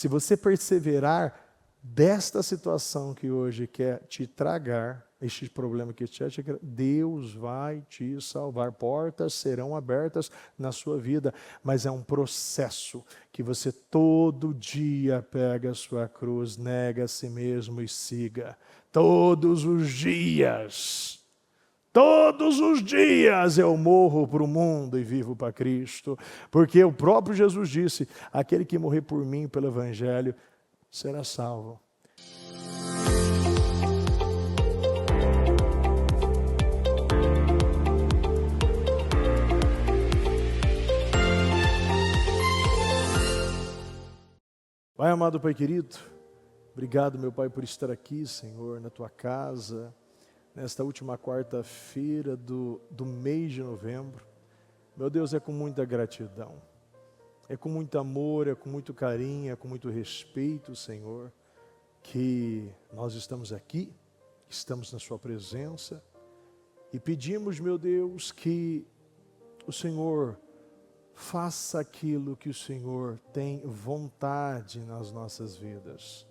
Se você perseverar desta situação que hoje quer te tragar, este problema que te acha, Deus vai te salvar. Portas serão abertas na sua vida, mas é um processo que você todo dia pega a sua cruz, nega a si mesmo e siga. Todos os dias. Todos os dias eu morro para o mundo e vivo para Cristo, porque o próprio Jesus disse, aquele que morrer por mim pelo Evangelho será salvo. Pai amado, Pai querido, obrigado, meu Pai, por estar aqui, Senhor, na Tua casa, nesta última quarta-feira do mês de novembro. Meu Deus, é com muita gratidão, é com muito amor, é com muito carinho, é com muito respeito, Senhor, que nós estamos aqui, estamos na Sua presença e pedimos, meu Deus, que o Senhor faça aquilo que o Senhor tem vontade nas nossas vidas.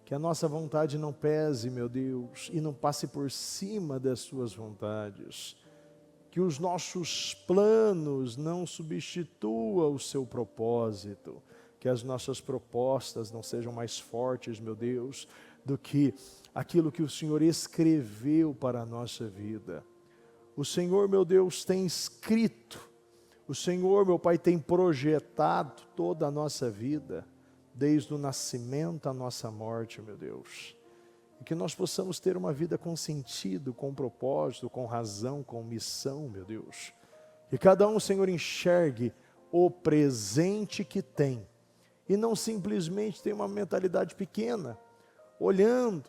Que a nossa vontade não pese, meu Deus, e não passe por cima das Suas vontades. Que os nossos planos não substituam o Seu propósito. Que as nossas propostas não sejam mais fortes, meu Deus, do que aquilo que o Senhor escreveu para a nossa vida. O Senhor, meu Deus, tem escrito. O Senhor, meu Pai, tem projetado toda a nossa vida, desde o nascimento à nossa morte, meu Deus. E que nós possamos ter uma vida com sentido, com propósito, com razão, com missão, meu Deus. Que cada um, Senhor, enxergue o presente que tem. E não simplesmente tenha uma mentalidade pequena, olhando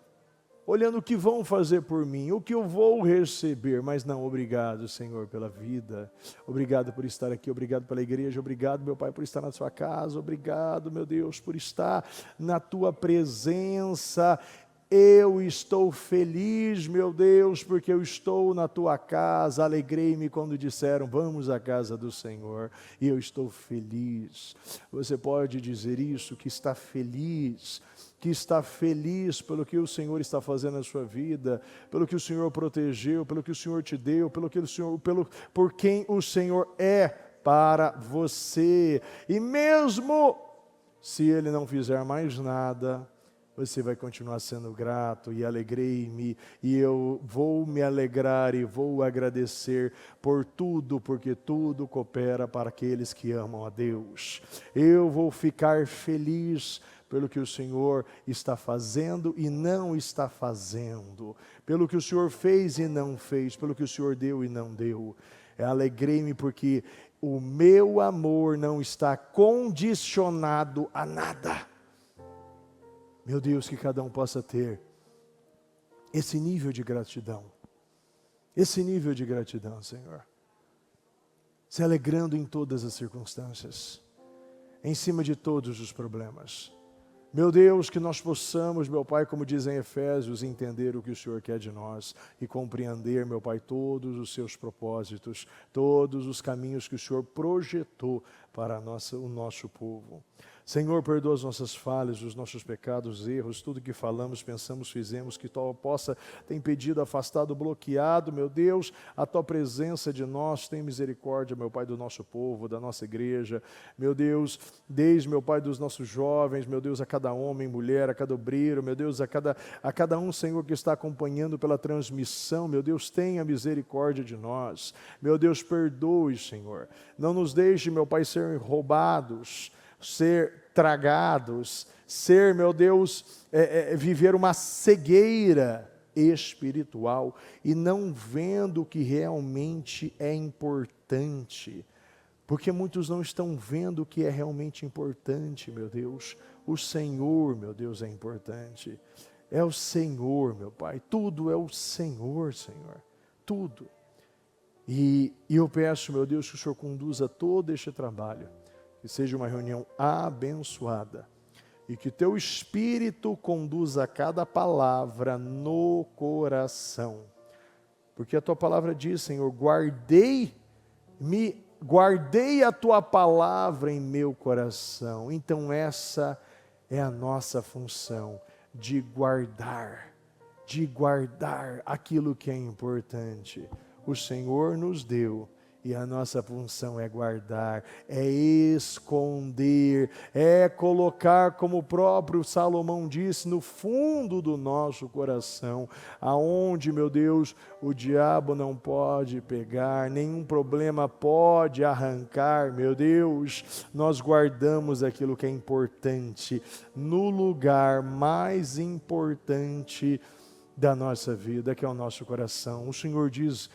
o que vão fazer por mim, o que eu vou receber, mas não, obrigado, Senhor, pela vida, obrigado por estar aqui, obrigado pela igreja, obrigado, meu Pai, por estar na Sua casa, obrigado, meu Deus, por estar na Tua presença. Eu estou feliz, meu Deus, porque eu estou na Tua casa. Alegrei-me quando disseram, vamos à casa do Senhor. E eu estou feliz. Você pode dizer isso, que está feliz pelo que o Senhor está fazendo na sua vida, pelo que o Senhor protegeu, pelo que o Senhor te deu, por quem o Senhor é para você. E mesmo se Ele não fizer mais nada, você vai continuar sendo grato, e alegrei-me, e eu vou me alegrar e vou agradecer por tudo, porque tudo coopera para aqueles que amam a Deus. Eu vou ficar feliz pelo que o Senhor está fazendo e não está fazendo, pelo que o Senhor fez e não fez, pelo que o Senhor deu e não deu. Alegrei-me porque o meu amor não está condicionado a nada. Meu Deus, que cada um possa ter esse nível de gratidão. Esse nível de gratidão, Senhor. Se alegrando em todas as circunstâncias. Em cima de todos os problemas. Meu Deus, que nós possamos, meu Pai, como dizem Efésios, entender o que o Senhor quer de nós. E compreender, meu Pai, todos os seus propósitos. Todos os caminhos que o Senhor projetou para o nosso povo. Senhor, perdoa as nossas falhas, os nossos pecados, erros, tudo que falamos, pensamos, fizemos, que Tu possa ter impedido, afastado, bloqueado, meu Deus, a Tua presença de nós. Tem misericórdia, meu Pai, do nosso povo, da nossa igreja, meu Deus, desde, meu Pai, dos nossos jovens, meu Deus, a cada homem, mulher, a cada obreiro, meu Deus, a cada um, Senhor, que está acompanhando pela transmissão, meu Deus, tenha misericórdia de nós, meu Deus, perdoe, Senhor, não nos deixe, meu Pai, ser roubados, ser tragados, ser, meu Deus, viver uma cegueira espiritual e não vendo o que realmente é importante, porque muitos não estão vendo o que é realmente importante, meu Deus. O Senhor, meu Deus, é importante, é o Senhor, meu Pai, tudo é o Senhor, Senhor, tudo. E eu peço, meu Deus, que o Senhor conduza todo este trabalho, que seja uma reunião abençoada e que Teu Espírito conduza cada palavra no coração, porque a Tua palavra diz, Senhor, guardei a Tua palavra em meu coração. Então essa é a nossa função de guardar aquilo que é importante. O Senhor nos deu e a nossa função é guardar, é esconder, é colocar, como o próprio Salomão disse, no fundo do nosso coração, aonde, meu Deus, o diabo não pode pegar, nenhum problema pode arrancar, meu Deus, nós guardamos aquilo que é importante, no lugar mais importante da nossa vida, que é o nosso coração. O Senhor diz: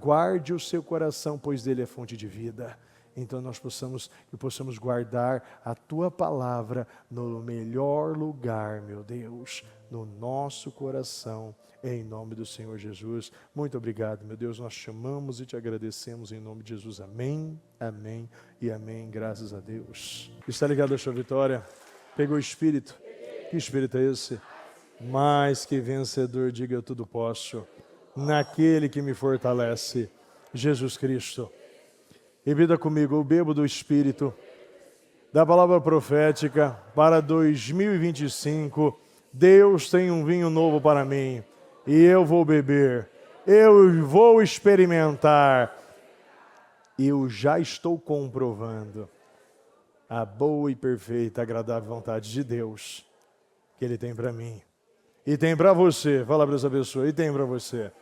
guarde o seu coração, pois dele é fonte de vida. Então nós possamos guardar a tua palavra no melhor lugar, meu Deus, no nosso coração, em nome do Senhor Jesus. Muito obrigado, meu Deus, nós te amamos e te agradecemos em nome de Jesus. Amém, amém e amém. Graças a Deus. Está ligado a sua vitória? Pegou o Espírito? Que Espírito é esse? Mais que vencedor, diga: eu tudo posso naquele que me fortalece, Jesus Cristo. Repita comigo: eu bebo do Espírito, da palavra profética para 2025. Deus tem um vinho novo para mim e eu vou beber, eu vou experimentar. Eu já estou comprovando a boa e perfeita, agradável vontade de Deus que Ele tem para mim e tem para você. Fala para essa pessoa: e tem para você.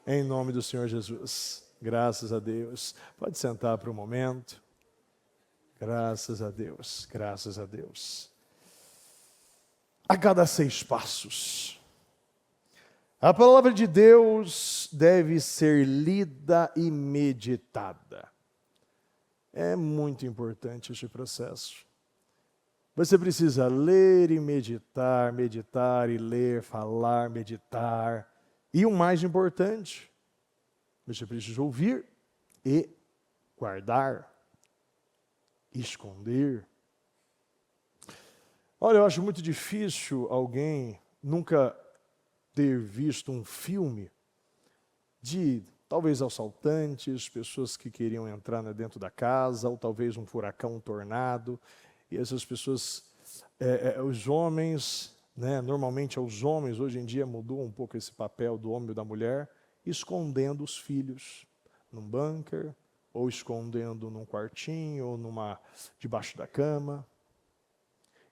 Em nome do Senhor Jesus. Graças a Deus. Pode sentar por um momento. Graças a Deus. Graças a Deus. A cada 6 passos, a palavra de Deus deve ser lida e meditada. É muito importante este processo. Você precisa ler e meditar, meditar e ler, falar, meditar. E o mais importante, você precisa ouvir e guardar, esconder. Olha, eu acho muito difícil alguém nunca ter visto um filme de talvez assaltantes, pessoas que queriam entrar dentro da casa, ou talvez um furacão, um tornado, e essas pessoas, os homens... Normalmente os homens, hoje em dia mudou um pouco esse papel do homem e da mulher, escondendo os filhos num bunker, ou escondendo num quartinho, ou debaixo da cama,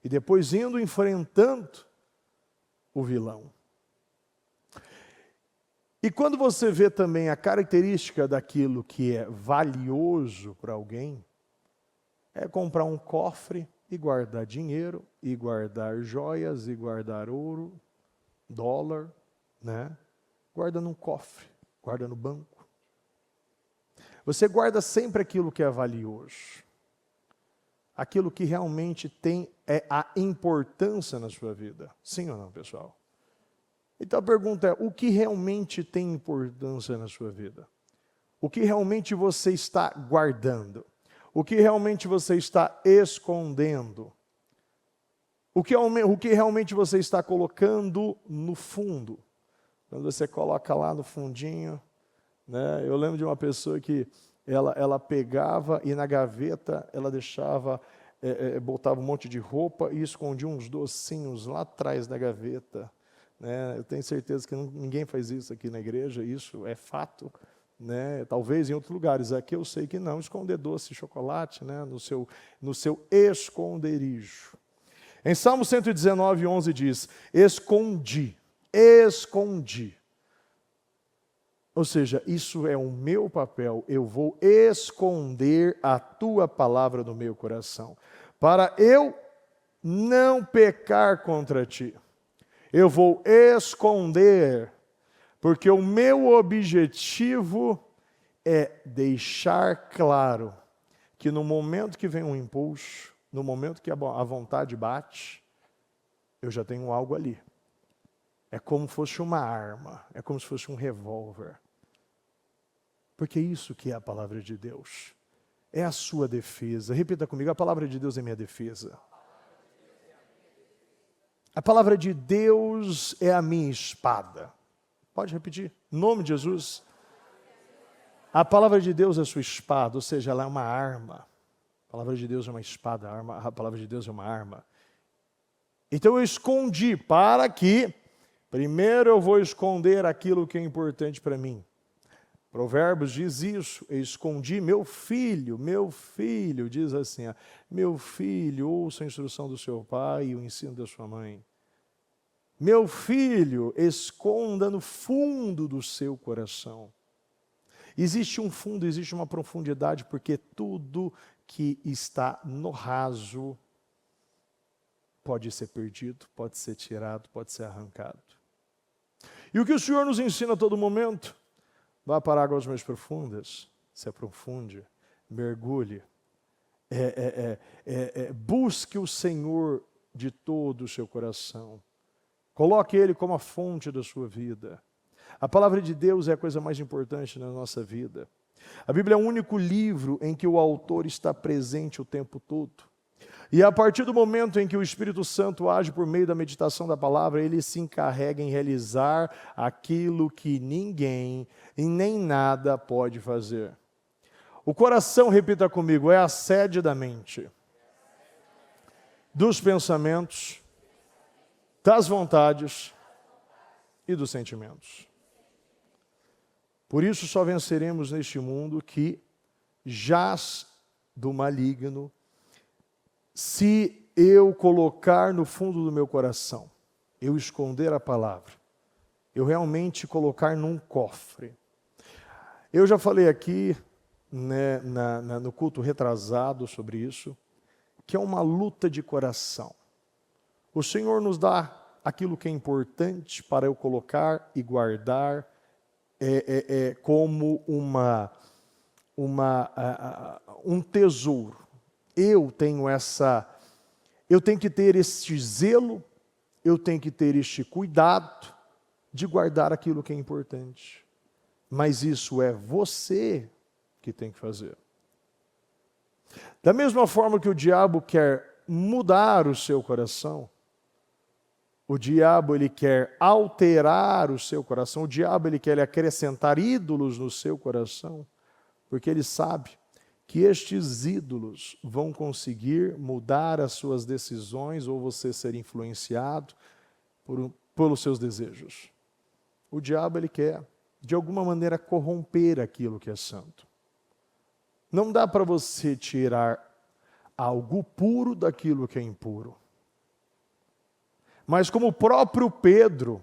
e depois indo enfrentando o vilão. E quando você vê também a característica daquilo que é valioso para alguém, é comprar um cofre e guardar dinheiro, e guardar joias, e guardar ouro, dólar, Guarda num cofre, guarda no banco. Você guarda sempre aquilo que é valioso. Aquilo que realmente tem a importância na sua vida. Sim ou não, pessoal? Então a pergunta é: o que realmente tem importância na sua vida? O que realmente você está guardando? O que realmente você está escondendo? O que realmente você está colocando no fundo? Quando você coloca lá no fundinho, eu lembro de uma pessoa que ela pegava e na gaveta ela deixava, botava um monte de roupa e escondia uns docinhos lá atrás da gaveta. Eu tenho certeza que ninguém faz isso aqui na igreja, isso é fato. Talvez em outros lugares, aqui eu sei que não, esconder doce, chocolate, no seu esconderijo. Em Salmo 119, 11 diz: escondi. Ou seja, isso é o meu papel, eu vou esconder a tua palavra no meu coração, para eu não pecar contra ti. Eu vou esconder, porque o meu objetivo é deixar claro que no momento que vem um impulso, no momento que a vontade bate, eu já tenho algo ali. É como se fosse uma arma, é como se fosse um revólver. Porque é isso que é a palavra de Deus. É a sua defesa. Repita comigo: a palavra de Deus é minha defesa. A palavra de Deus é a minha espada. Pode repetir? Em nome de Jesus. A palavra de Deus é a sua espada, ou seja, ela é uma arma palavra de Deus é uma espada, a palavra de Deus é uma arma. Então eu escondi para que, primeiro eu vou esconder aquilo que é importante para mim. Provérbios diz isso, eu escondi meu filho, diz assim, meu filho, ouça a instrução do seu pai e o ensino da sua mãe. Meu filho, esconda no fundo do seu coração. Existe um fundo, existe uma profundidade, porque tudo que está no raso pode ser perdido, pode ser tirado, pode ser arrancado. E o que o Senhor nos ensina a todo momento? Vá para águas mais profundas, se aprofunde, mergulhe, busque o Senhor de todo o seu coração. Coloque Ele como a fonte da sua vida. A palavra de Deus é a coisa mais importante na nossa vida. A Bíblia é o único livro em que o autor está presente o tempo todo. E a partir do momento em que o Espírito Santo age por meio da meditação da palavra, ele se encarrega em realizar aquilo que ninguém e nem nada pode fazer. O coração, repita comigo, é a sede da mente, dos pensamentos, das vontades e dos sentimentos. Por isso só venceremos neste mundo que jaz do maligno, se eu colocar no fundo do meu coração, eu esconder a palavra, eu realmente colocar num cofre. Eu já falei aqui, né, no culto retrasado sobre isso, que é uma luta de coração. O Senhor nos dá aquilo que é importante para eu colocar e guardar como um tesouro. Eu tenho que ter este zelo, eu tenho que ter este cuidado de guardar aquilo que é importante. Mas isso é você que tem que fazer. Da mesma forma que o diabo quer mudar o seu coração, o diabo ele quer alterar o seu coração, o diabo ele quer acrescentar ídolos no seu coração, porque ele sabe que estes ídolos vão conseguir mudar as suas decisões ou você ser influenciado pelos seus desejos. O diabo ele quer, de alguma maneira, corromper aquilo que é santo. Não dá para você tirar algo puro daquilo que é impuro. Mas como o próprio Pedro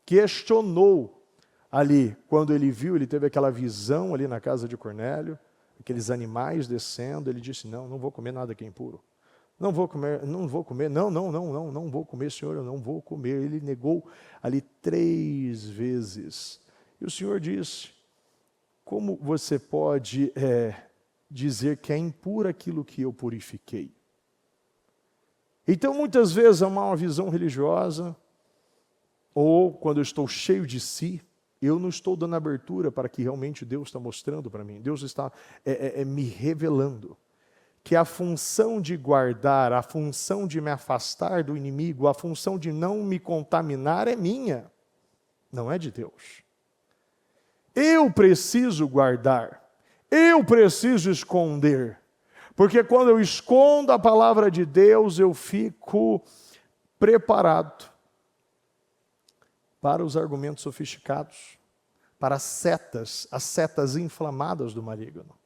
questionou ali, quando ele viu, ele teve aquela visão ali na casa de Cornélio, aqueles animais descendo, ele disse, não vou comer nada que é impuro. Não vou comer, não vou comer, Senhor, eu não vou comer. Ele negou ali 3 vezes. E o Senhor disse, como você pode dizer que é impuro aquilo que eu purifiquei? Então, muitas vezes, há uma visão religiosa, ou quando eu estou cheio de si, eu não estou dando abertura para que realmente Deus está mostrando para mim. Deus está me revelando que a função de guardar, a função de me afastar do inimigo, a função de não me contaminar é minha, não é de Deus. Eu preciso guardar, eu preciso esconder, porque quando eu escondo a palavra de Deus, eu fico preparado para os argumentos sofisticados, para as setas inflamadas do maligno.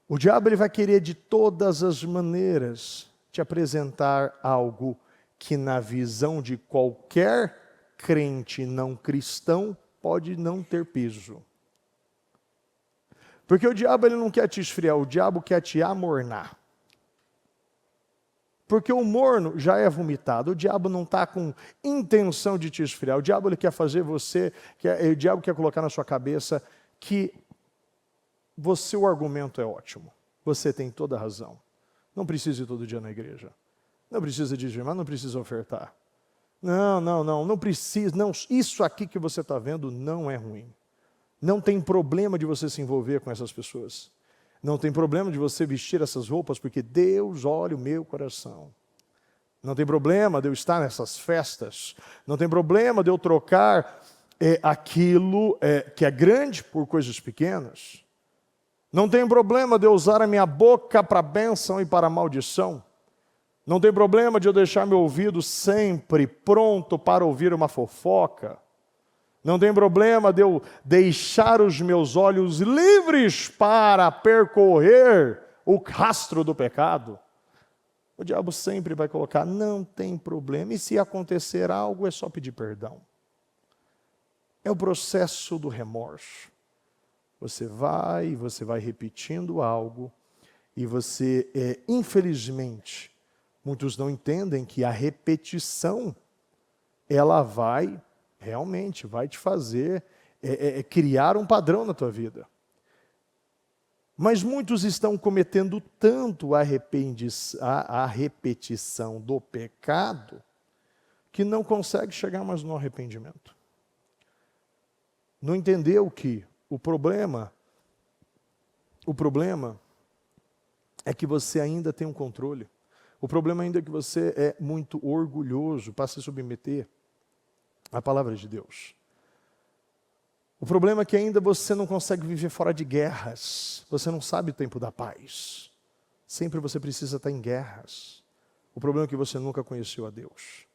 O diabo ele vai querer de todas as maneiras te apresentar algo que na visão de qualquer crente não cristão pode não ter peso. Porque o diabo ele não quer te esfriar, o diabo quer te amornar. Porque o morno já é vomitado, o diabo não está com intenção de te esfriar, o diabo ele quer fazer você, o diabo quer colocar na sua cabeça que o argumento é ótimo, você tem toda a razão, não precisa ir todo dia na igreja, não precisa dizimar, não precisa ofertar, não precisa, não, isso aqui que você está vendo não é ruim, não tem problema de você se envolver com essas pessoas. Não tem problema de você vestir essas roupas, porque Deus olha o meu coração. Não tem problema de eu estar nessas festas. Não tem problema de eu trocar aquilo que é grande por coisas pequenas. Não tem problema de eu usar a minha boca para bênção e para maldição. Não tem problema de eu deixar meu ouvido sempre pronto para ouvir uma fofoca. Não tem problema de eu deixar os meus olhos livres para percorrer o rastro do pecado. O diabo sempre vai colocar, não tem problema. E se acontecer algo, é só pedir perdão. É o processo do remorso. Você vai repetindo algo e você, infelizmente, muitos não entendem que a repetição, ela realmente vai te fazer criar um padrão na tua vida. Mas muitos estão cometendo tanto a repetição do pecado que não consegue chegar mais no arrependimento. Não entendeu que o problema é que você ainda tem um controle. O problema ainda é que você é muito orgulhoso para se submeter à palavra de Deus. O problema é que ainda você não consegue viver fora de guerras. Você não sabe o tempo da paz. Sempre você precisa estar em guerras. O problema é que você nunca conheceu a Deus.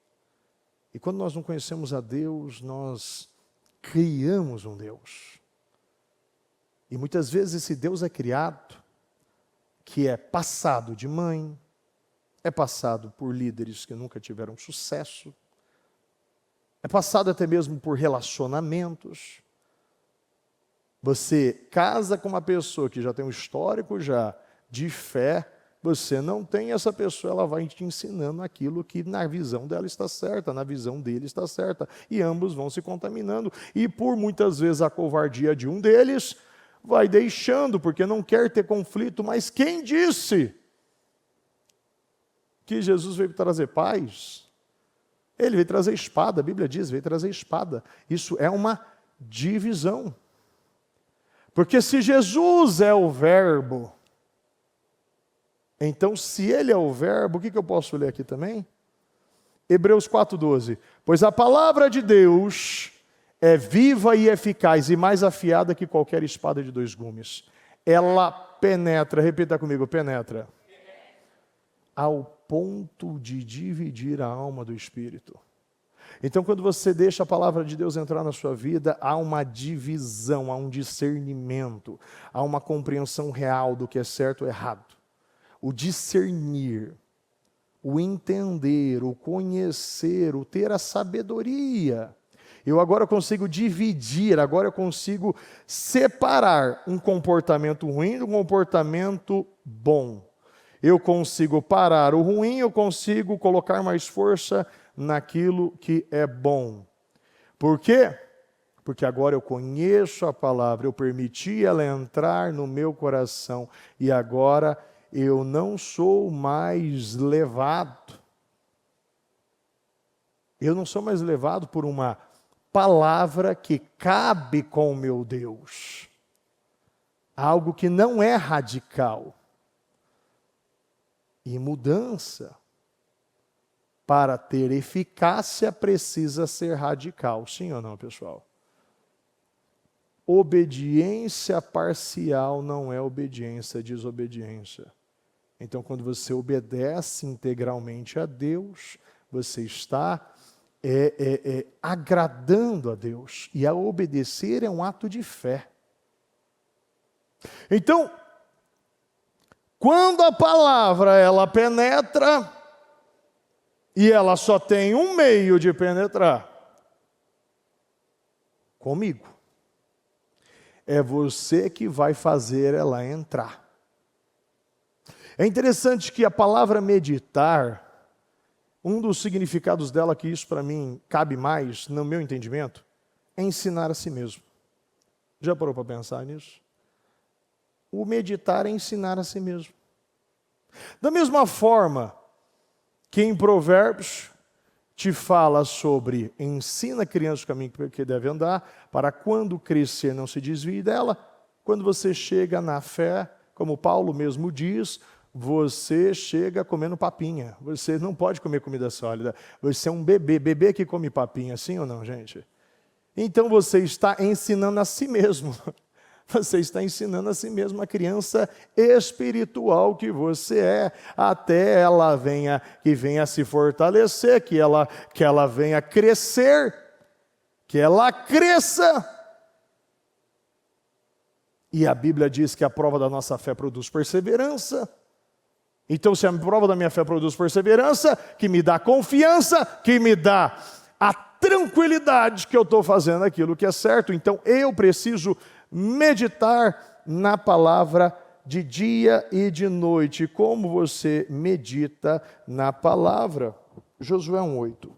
E quando nós não conhecemos a Deus, nós criamos um Deus. E muitas vezes esse Deus é criado, que é passado de mãe, é passado por líderes que nunca tiveram sucesso, é passado até mesmo por relacionamentos. Você casa com uma pessoa que já tem um histórico já de fé, você não tem essa pessoa, ela vai te ensinando aquilo que na visão dela está certa, na visão dele está certa, e ambos vão se contaminando. E por muitas vezes a covardia de um deles vai deixando, porque não quer ter conflito, mas quem disse que Jesus veio trazer paz? Ele veio trazer espada, a Bíblia diz, veio trazer espada. Isso é uma divisão. Porque se Jesus é o verbo, então se ele é o verbo, o que eu posso ler aqui também? Hebreus 4,12. Pois a palavra de Deus é viva e eficaz e mais afiada que qualquer espada de dois gumes. Ela penetra, repita comigo, penetra. Ao ponto de dividir a alma do espírito. Então, quando você deixa a palavra de Deus entrar na sua vida, há uma divisão, há um discernimento, há uma compreensão real do que é certo ou errado. O discernir, o entender, o conhecer, o ter a sabedoria. Eu agora consigo dividir, agora eu consigo separar um comportamento ruim de um comportamento bom. Eu consigo parar o ruim, eu consigo colocar mais força naquilo que é bom. Por quê? Porque agora eu conheço a palavra, eu permiti ela entrar no meu coração e agora eu não sou mais levado. Eu não sou mais levado por uma palavra que cabe com o meu Deus. Algo que não é radical. E mudança, para ter eficácia, precisa ser radical. Sim ou não, pessoal? Obediência parcial não é obediência, é desobediência. Então, quando você obedece integralmente a Deus, você está agradando a Deus. E a obedecer é um ato de fé. Então, quando a palavra ela penetra, e ela só tem um meio de penetrar, comigo. É você que vai fazer ela entrar. É interessante que a palavra meditar, um dos significados dela, que isso para mim cabe mais, no meu entendimento, é ensinar a si mesmo. Já parou para pensar nisso? O meditar é ensinar a si mesmo. Da mesma forma que em Provérbios te fala sobre ensina a criança o caminho que deve andar, para quando crescer não se desvie dela. Quando você chega na fé, como Paulo mesmo diz, você chega comendo papinha. Você não pode comer comida sólida. Você é um bebê. Bebê que come papinha, sim ou não, gente? Então você está ensinando a si mesmo. Você está ensinando a si mesmo a criança espiritual que você é, até ela venha se fortalecer, que ela venha crescer, que ela cresça. E a Bíblia diz que a prova da nossa fé produz perseverança. Então, se a prova da minha fé produz perseverança, que me dá confiança, que me dá a tranquilidade que eu estou fazendo aquilo que é certo, então eu preciso meditar na palavra de dia e de noite. Como você medita na palavra? Josué 1:8.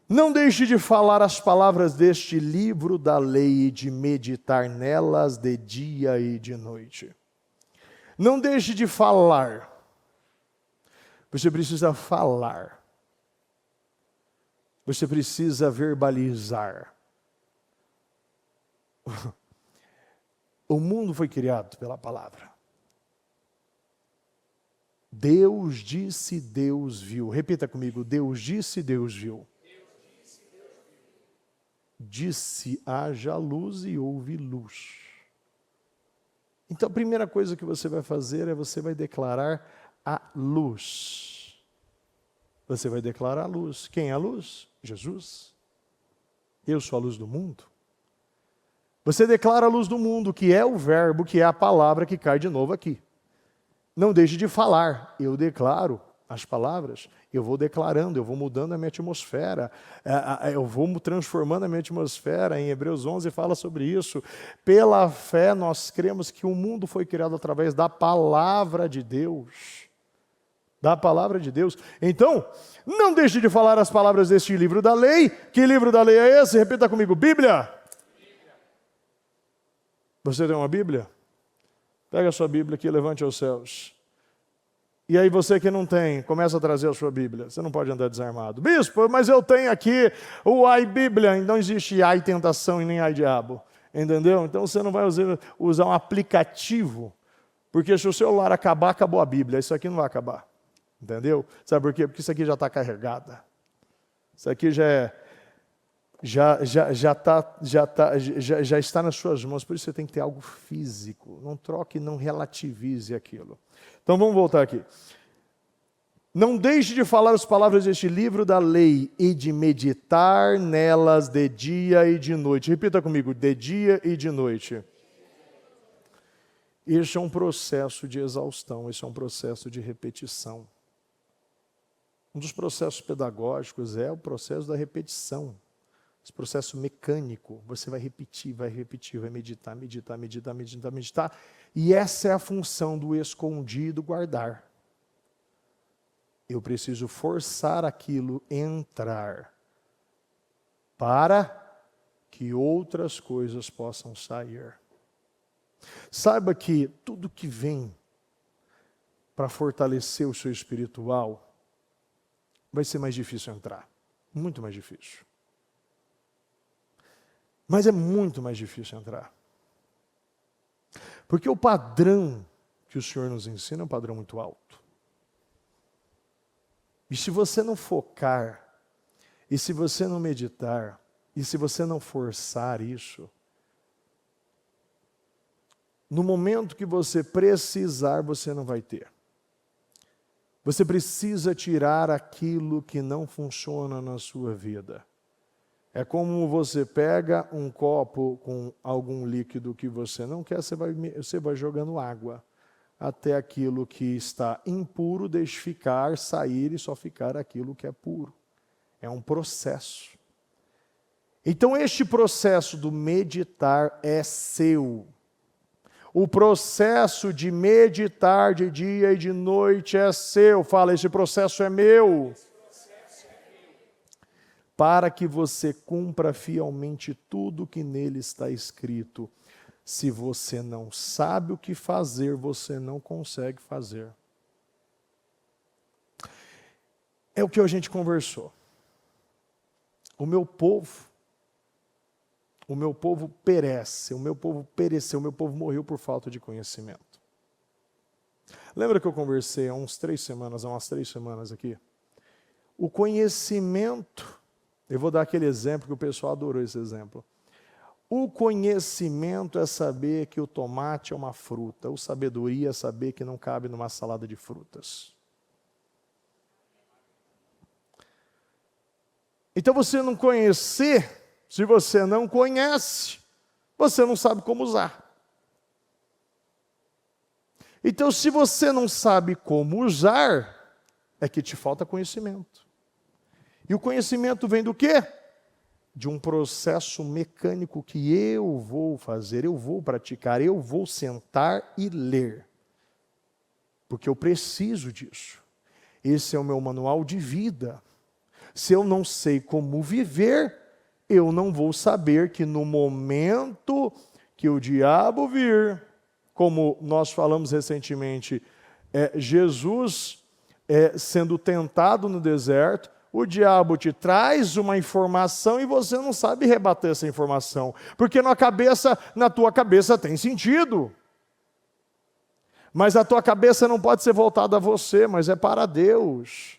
Não deixe de falar as palavras deste livro da lei e de meditar nelas de dia e de noite. Não deixe de falar. Você precisa falar. Você precisa verbalizar. O mundo foi criado pela palavra. Deus disse, Deus viu. Repita comigo, Deus disse, Deus viu. Disse, haja luz e houve luz. Então a primeira coisa que você vai fazer é você vai declarar a luz. Você vai declarar a luz. Quem é a luz? Jesus. Eu sou a luz do mundo. Você declara a luz do mundo, que é o verbo, que é a palavra que cai de novo aqui. Não deixe de falar. Eu declaro as palavras, eu vou declarando, eu vou mudando a minha atmosfera, eu vou transformando a minha atmosfera. Em Hebreus 11 fala sobre isso. Pela fé nós cremos que o mundo foi criado através da palavra de Deus. Da palavra de Deus. Então, não deixe de falar as palavras deste livro da lei. Que livro da lei é esse? Repita comigo, Bíblia. Você tem uma Bíblia? Pega a sua Bíblia aqui e levante aos céus. E aí você que não tem, começa a trazer a sua Bíblia. Você não pode andar desarmado. Bispo, mas eu tenho aqui o ai Bíblia. Não existe ai tentação e nem ai diabo. Entendeu? Então você não vai usar um aplicativo. Porque se o celular acabar, acabou a Bíblia. Isso aqui não vai acabar. Entendeu? Sabe por quê? Porque isso aqui já está carregada. Isso aqui já está nas suas mãos. Por isso você tem que ter algo físico. Não troque, não relativize aquilo. Então vamos voltar aqui. Não deixe de falar as palavras deste livro da lei e de meditar nelas de dia e de noite. Repita comigo, de dia e de noite. Este é um processo de exaustão, este é um processo de repetição. Um dos processos pedagógicos é o processo da repetição. Esse processo mecânico, você vai repetir, vai meditar. E essa é a função do escondido guardar. Eu preciso forçar aquilo entrar para que outras coisas possam sair. Saiba que tudo que vem para fortalecer o seu espiritual vai ser mais difícil entrar. Muito mais difícil. Mas é muito mais difícil entrar. Porque o padrão que o Senhor nos ensina é um padrão muito alto. E se você não focar, e se você não meditar, e se você não forçar isso, no momento que você precisar, você não vai ter. Você precisa tirar aquilo que não funciona na sua vida. É como você pega um copo com algum líquido que você não quer, você vai jogando água até aquilo que está impuro sair e só ficar aquilo que é puro. É um processo. Então este processo do meditar é seu. O processo de meditar de dia e de noite é seu. Fala, esse processo é meu. Para que você cumpra fielmente tudo que nele está escrito. Se você não sabe o que fazer, você não consegue fazer. É o que a gente conversou. O meu povo perece, o meu povo pereceu, o meu povo morreu por falta de conhecimento. Lembra que eu conversei há umas 3 semanas aqui? O conhecimento, eu vou dar aquele exemplo que o pessoal adorou esse exemplo. O conhecimento é saber que o tomate é uma fruta. O sabedoria é saber que não cabe numa salada de frutas. Então você não conhecer, se você não conhece, você não sabe como usar. Então se você não sabe como usar, é que te falta conhecimento. E o conhecimento vem do quê? De um processo mecânico que eu vou fazer, eu vou praticar, eu vou sentar e ler. Porque eu preciso disso. Esse é o meu manual de vida. Se eu não sei como viver, eu não vou saber que no momento que o diabo vir, como nós falamos recentemente, Jesus sendo tentado no deserto, o diabo te traz uma informação e você não sabe rebater essa informação, porque na tua cabeça tem sentido. Mas a tua cabeça não pode ser voltada a você, mas é para Deus.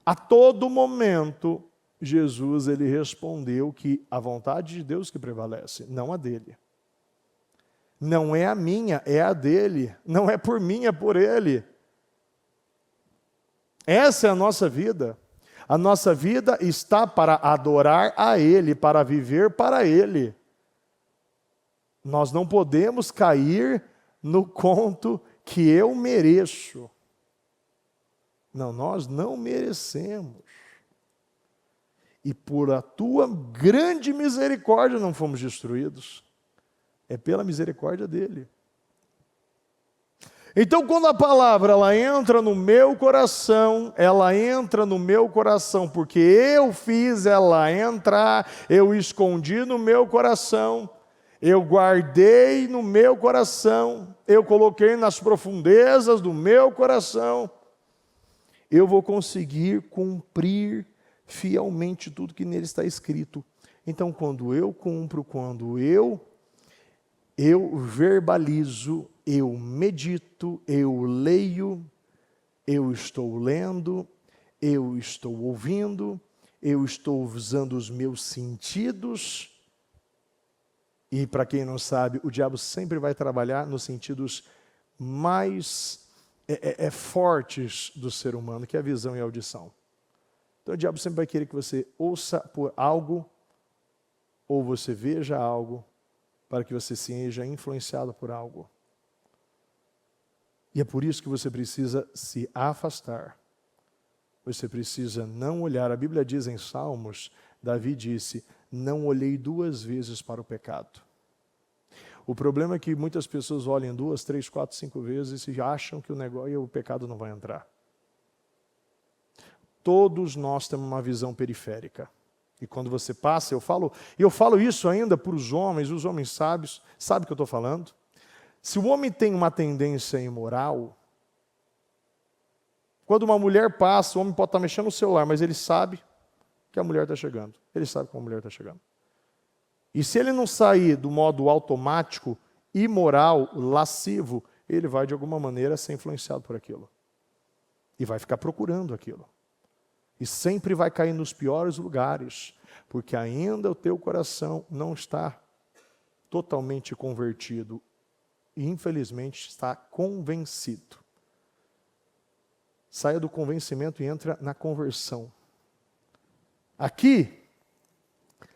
A todo momento, Jesus ele respondeu que a vontade de Deus que prevalece, não a dele. Não é a minha, é a dele. Não é por mim, é por ele. Essa é a nossa vida. A nossa vida está para adorar a Ele, para viver para Ele. Nós não podemos cair no conto que eu mereço. Não, nós não merecemos. E por a tua grande misericórdia não fomos destruídos. É pela misericórdia dele. Então, quando a palavra ela entra no meu coração porque eu fiz ela entrar, eu escondi no meu coração, eu guardei no meu coração, eu coloquei nas profundezas do meu coração, eu vou conseguir cumprir fielmente tudo que nele está escrito. Então, quando eu cumpro, quando eu verbalizo, eu medito, eu leio, eu estou lendo, eu estou ouvindo, eu estou usando os meus sentidos. E para quem não sabe, o diabo sempre vai trabalhar nos sentidos mais fortes do ser humano, que é a visão e a audição. Então o diabo sempre vai querer que você ouça por algo, ou você veja algo, para que você seja influenciado por algo. E é por isso que você precisa se afastar. Você precisa não olhar. A Bíblia diz em Salmos, Davi disse, não olhei 2 vezes para o pecado. O problema é que muitas pessoas olham 2, 3, 4, 5 vezes e acham que o pecado não vai entrar. Todos nós temos uma visão periférica. E quando você passa, eu falo isso ainda para os homens sábios, sabem o que eu estou falando? Se o homem tem uma tendência imoral, quando uma mulher passa, o homem pode estar mexendo no celular, mas ele sabe que a mulher está chegando. Ele sabe que a mulher está chegando. E se ele não sair do modo automático, imoral, lascivo, ele vai de alguma maneira ser influenciado por aquilo. E vai ficar procurando aquilo. E sempre vai cair nos piores lugares, porque ainda o teu coração não está totalmente convertido. E infelizmente está convencido. Saia do convencimento e entra na conversão. Aqui,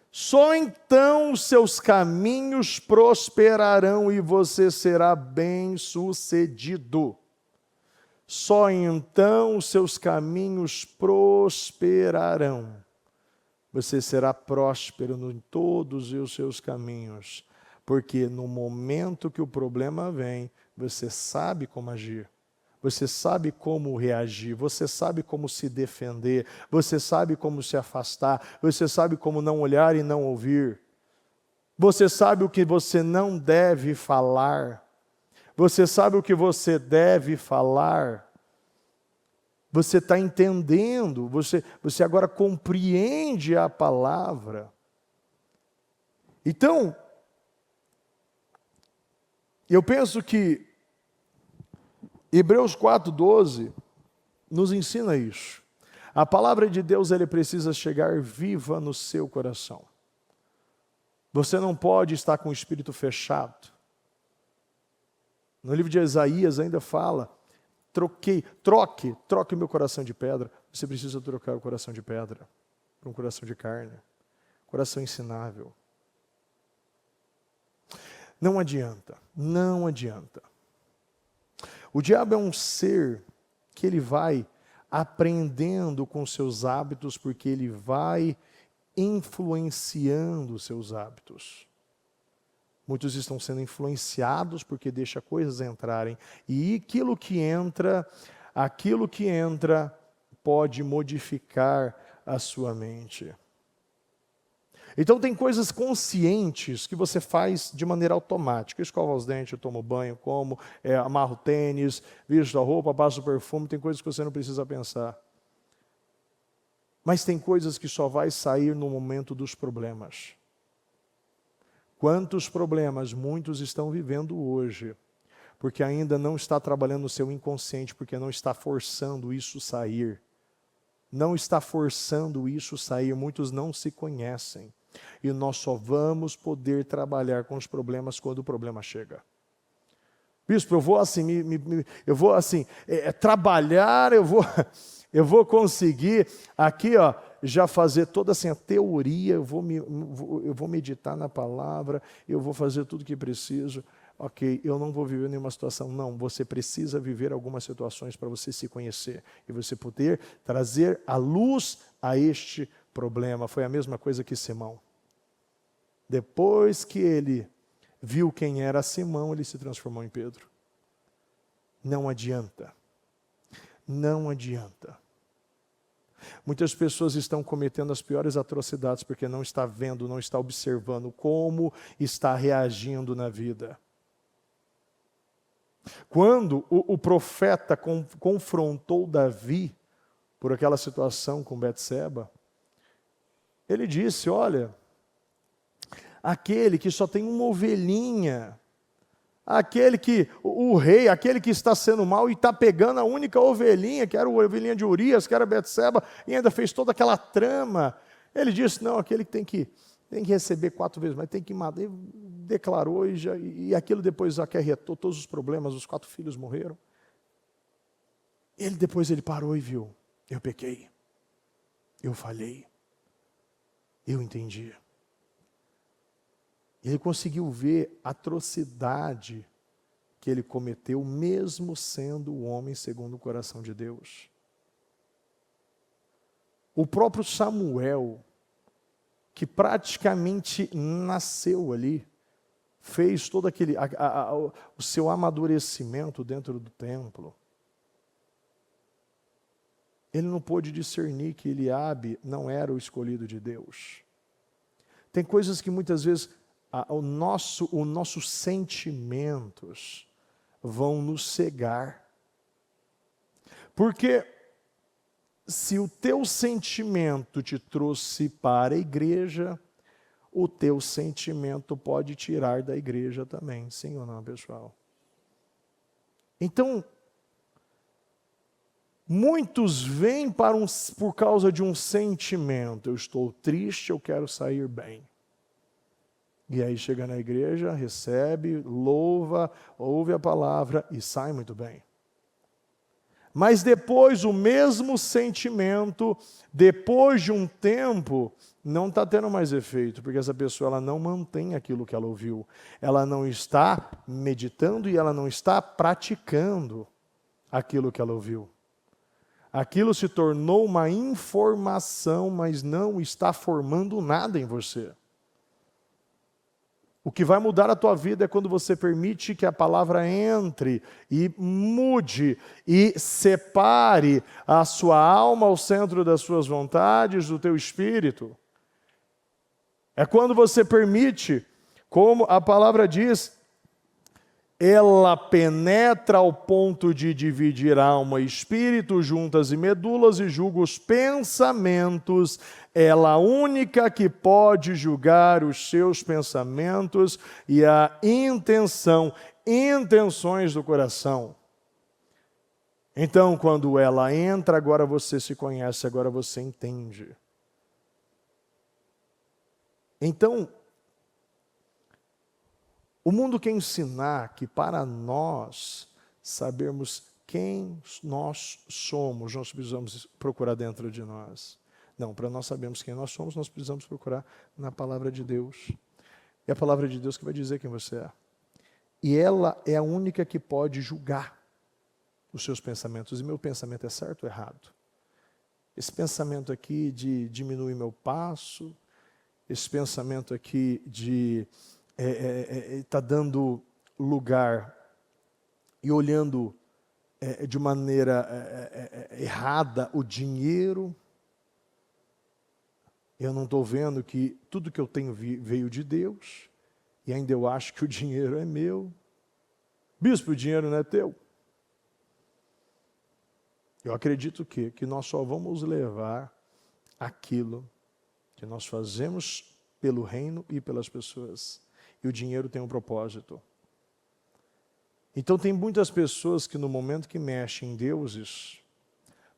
só então os seus caminhos prosperarão e você será bem-sucedido. Só então os seus caminhos prosperarão. Você será próspero em todos os seus caminhos. Porque no momento que o problema vem, você sabe como agir. Você sabe como reagir. Você sabe como se defender. Você sabe como se afastar. Você sabe como não olhar e não ouvir. Você sabe o que você não deve falar. Você sabe o que você deve falar. Você está entendendo. Você agora compreende a palavra. Então, eu penso que Hebreus 4:12 nos ensina isso. A palavra de Deus ela precisa chegar viva no seu coração. Você não pode estar com o espírito fechado. No livro de Isaías ainda fala, troque o meu coração de pedra. Você precisa trocar o coração de pedra por um coração de carne, coração ensinável. Não adianta. O diabo é um ser que ele vai aprendendo com seus hábitos, porque ele vai influenciando os seus hábitos. Muitos estão sendo influenciados porque deixa coisas entrarem. E aquilo que entra pode modificar a sua mente. Então tem coisas conscientes que você faz de maneira automática. Escova os dentes, eu tomo banho, como, amarro o tênis, visto a roupa, passo o perfume. Tem coisas que você não precisa pensar. Mas tem coisas que só vai sair no momento dos problemas. Quantos problemas muitos estão vivendo hoje, porque ainda não está trabalhando o seu inconsciente, porque não está forçando isso sair. Muitos não se conhecem. E nós só vamos poder trabalhar com os problemas quando o problema chega. Bispo, eu vou trabalhar, eu vou conseguir aqui, já fazer toda a teoria, eu vou meditar na palavra, eu vou fazer tudo que preciso. Ok, eu não vou viver nenhuma situação. Não, você precisa viver algumas situações para você se conhecer e você poder trazer a luz a este problema. Foi a mesma coisa que Simão. Depois que ele viu quem era Simão, ele se transformou em Pedro. Não adianta. Muitas pessoas estão cometendo as piores atrocidades porque não está vendo, não está observando como está reagindo na vida. Quando o profeta confrontou Davi por aquela situação com Betseba, ele disse, olha, aquele que só tem uma ovelhinha, o rei, aquele que está sendo mau e está pegando a única ovelhinha, que era a ovelhinha de Urias, que era Betseba, e ainda fez toda aquela trama. Ele disse, não, aquele que tem que receber 4 vezes, mas tem que matar. Ele declarou e aquilo depois acarretou todos os problemas, os 4 filhos morreram. Depois ele parou e viu, eu pequei, eu falhei, eu entendi. Ele conseguiu ver a atrocidade que ele cometeu, mesmo sendo o homem segundo o coração de Deus. O próprio Samuel, que praticamente nasceu ali, fez todo o seu amadurecimento dentro do templo. Ele não pôde discernir que Eliabe não era o escolhido de Deus. Tem coisas que muitas vezes os nossos sentimentos vão nos cegar. Porque se o teu sentimento te trouxe para a igreja, o teu sentimento pode tirar da igreja também. Sim ou não, pessoal? Então, muitos vêm por causa de um sentimento. Eu estou triste, eu quero sair bem. E aí chega na igreja, recebe, louva, ouve a palavra e sai muito bem. Mas depois o mesmo sentimento, depois de um tempo, não está tendo mais efeito, porque essa pessoa ela não mantém aquilo que ela ouviu. Ela não está meditando e ela não está praticando aquilo que ela ouviu. Aquilo se tornou uma informação, mas não está formando nada em você. O que vai mudar a tua vida é quando você permite que a palavra entre e mude e separe a sua alma ao centro das suas vontades, do teu espírito. É quando você permite, como a palavra diz, ela penetra ao ponto de dividir alma e espírito, juntas e medulas, e julga os pensamentos. Ela é a única que pode julgar os seus pensamentos e a intenções do coração. Então, quando ela entra, agora você se conhece, agora você entende. Então, O mundo quer ensinar que para nós sabermos quem nós somos, nós precisamos procurar dentro de nós. Não, para nós sabermos quem nós somos, nós precisamos procurar na palavra de Deus. É a palavra de Deus que vai dizer quem você é. E ela é a única que pode julgar os seus pensamentos. E meu pensamento é certo ou errado? Esse pensamento aqui de diminuir meu passo, esse pensamento aqui de estar dando lugar e olhando de maneira errada o dinheiro. Eu não estou vendo que tudo que eu tenho veio de Deus, e ainda eu acho que o dinheiro é meu. Bispo, o dinheiro não é teu. Eu acredito que nós só vamos levar aquilo que nós fazemos pelo reino e pelas pessoas. E o dinheiro tem um propósito. Então tem muitas pessoas que no momento que mexem em deuses,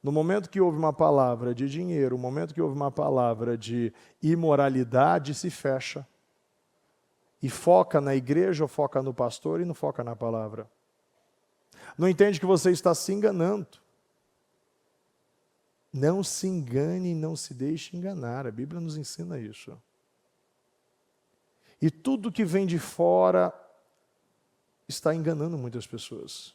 no momento que houve uma palavra de dinheiro, no momento que houve uma palavra de imoralidade, se fecha. E foca na igreja, ou foca no pastor e não foca na palavra. Não entende que você está se enganando. Não se engane e não se deixe enganar. A Bíblia nos ensina isso. E tudo que vem de fora está enganando muitas pessoas.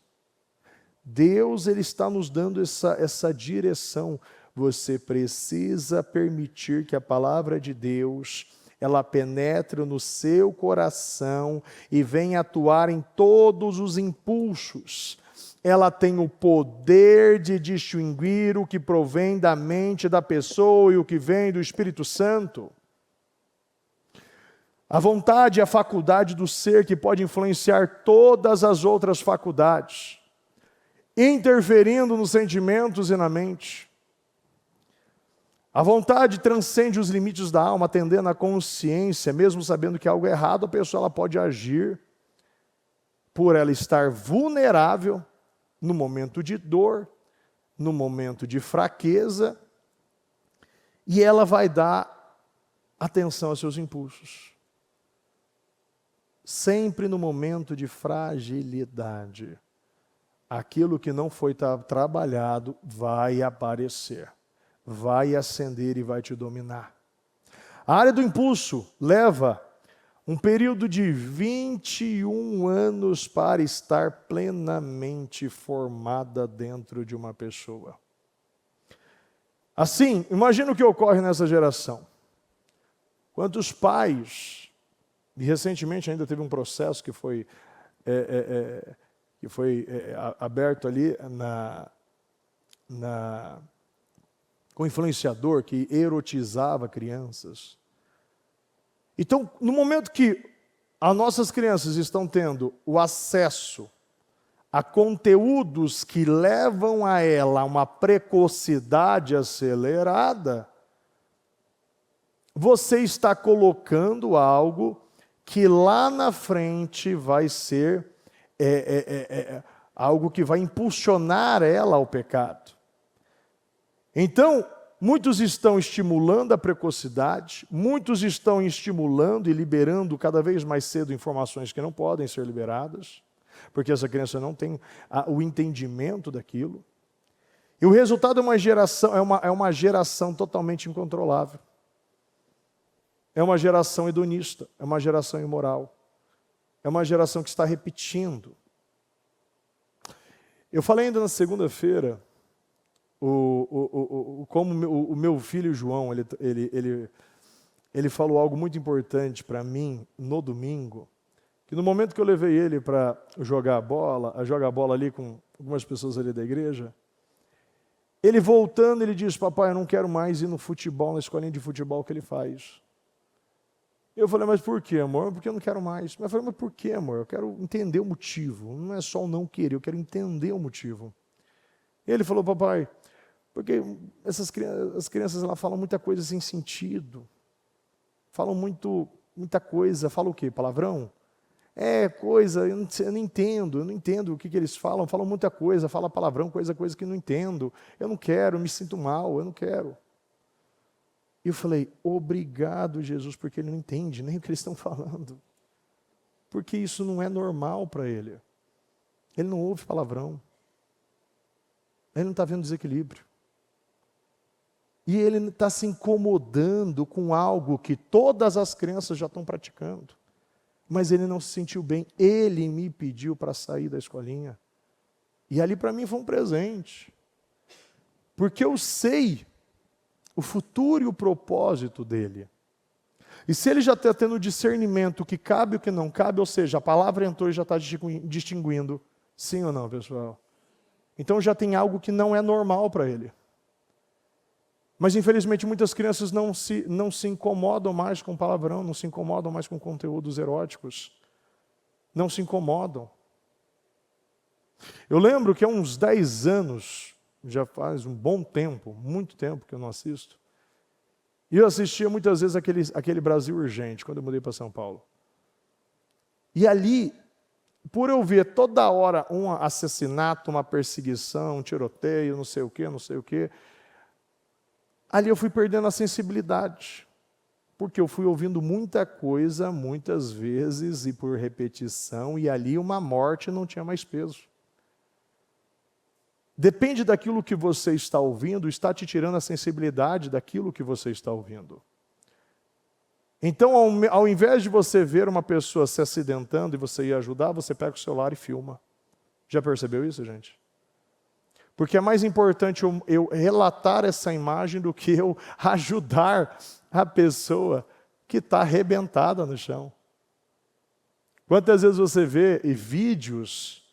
Deus, Ele está nos dando essa direção. Você precisa permitir que a palavra de Deus, ela penetre no seu coração e venha atuar em todos os impulsos. Ela tem o poder de distinguir o que provém da mente da pessoa e o que vem do Espírito Santo. A vontade é a faculdade do ser que pode influenciar todas as outras faculdades, interferindo nos sentimentos e na mente. A vontade transcende os limites da alma, atendendo à consciência, mesmo sabendo que algo é errado, a pessoa ela pode agir por ela estar vulnerável no momento de dor, no momento de fraqueza, e ela vai dar atenção aos seus impulsos. Sempre no momento de fragilidade, aquilo que não foi trabalhado vai aparecer, vai acender e vai te dominar. A área do impulso leva um período de 21 anos para estar plenamente formada dentro de uma pessoa. Assim, imagina o que ocorre nessa geração. Quantos pais... E recentemente ainda teve um processo que foi aberto ali com um influenciador que erotizava crianças. Então, no momento que as nossas crianças estão tendo o acesso a conteúdos que levam a ela uma precocidade acelerada, você está colocando algo que lá na frente vai ser algo que vai impulsionar ela ao pecado. Então, muitos estão estimulando a precocidade, muitos estão estimulando e liberando cada vez mais cedo informações que não podem ser liberadas, porque essa criança não tem o entendimento daquilo. E o resultado é uma geração totalmente incontrolável. É uma geração hedonista, é uma geração imoral, é uma geração que está repetindo. Eu falei ainda na segunda-feira, como o meu filho João, ele falou algo muito importante para mim no domingo, que no momento que eu levei ele para jogar bola ali com algumas pessoas ali da igreja, ele voltando, ele disse: papai, eu não quero mais ir no futebol, na escolinha de futebol que ele faz. Eu falei: mas por quê, amor? Porque eu não quero mais. Eu falei: mas por quê, amor? Eu quero entender o motivo. Não é só o não querer, eu quero entender o motivo. E ele falou: papai, porque as crianças elas falam muita coisa sem sentido. Falam muita coisa. Falam o quê? Palavrão? Coisa, eu não entendo o que eles falam. Falam muita coisa, falam palavrão, coisa que eu não entendo. Eu não quero, eu me sinto mal, eu não quero. E eu falei: obrigado, Jesus, porque ele não entende nem o que eles estão falando. porque isso não é normal para ele. Ele não ouve palavrão. Ele não está vendo desequilíbrio. E ele está se incomodando com algo que todas as crianças já estão praticando. Mas ele não se sentiu bem. Ele me pediu para sair da escolinha. E ali para mim foi um presente. Porque eu sei o futuro e o propósito dele. E se ele já está tendo discernimento, o que cabe e o que não cabe, ou seja, a palavra entrou e já está distinguindo, sim ou não, pessoal? Então já tem algo que não é normal para ele. Mas infelizmente muitas crianças não se incomodam mais com palavrão, não se incomodam mais com conteúdos eróticos. Não se incomodam. Eu lembro que há uns 10 anos, já faz um bom tempo, muito tempo que eu não assisto, e eu assistia muitas vezes aquele Brasil Urgente, quando eu mudei para São Paulo. E ali, por eu ver toda hora um assassinato, uma perseguição, um tiroteio, não sei o quê, ali eu fui perdendo a sensibilidade, porque eu fui ouvindo muita coisa, muitas vezes, e por repetição, e ali uma morte não tinha mais peso. Depende daquilo que você está ouvindo, está te tirando a sensibilidade daquilo que você está ouvindo. Então, ao invés de você ver uma pessoa se acidentando e você ir ajudar, você pega o celular e filma. Já percebeu isso, gente? Porque é mais importante eu relatar essa imagem do que eu ajudar a pessoa que está arrebentada no chão. Quantas vezes você vê vídeos,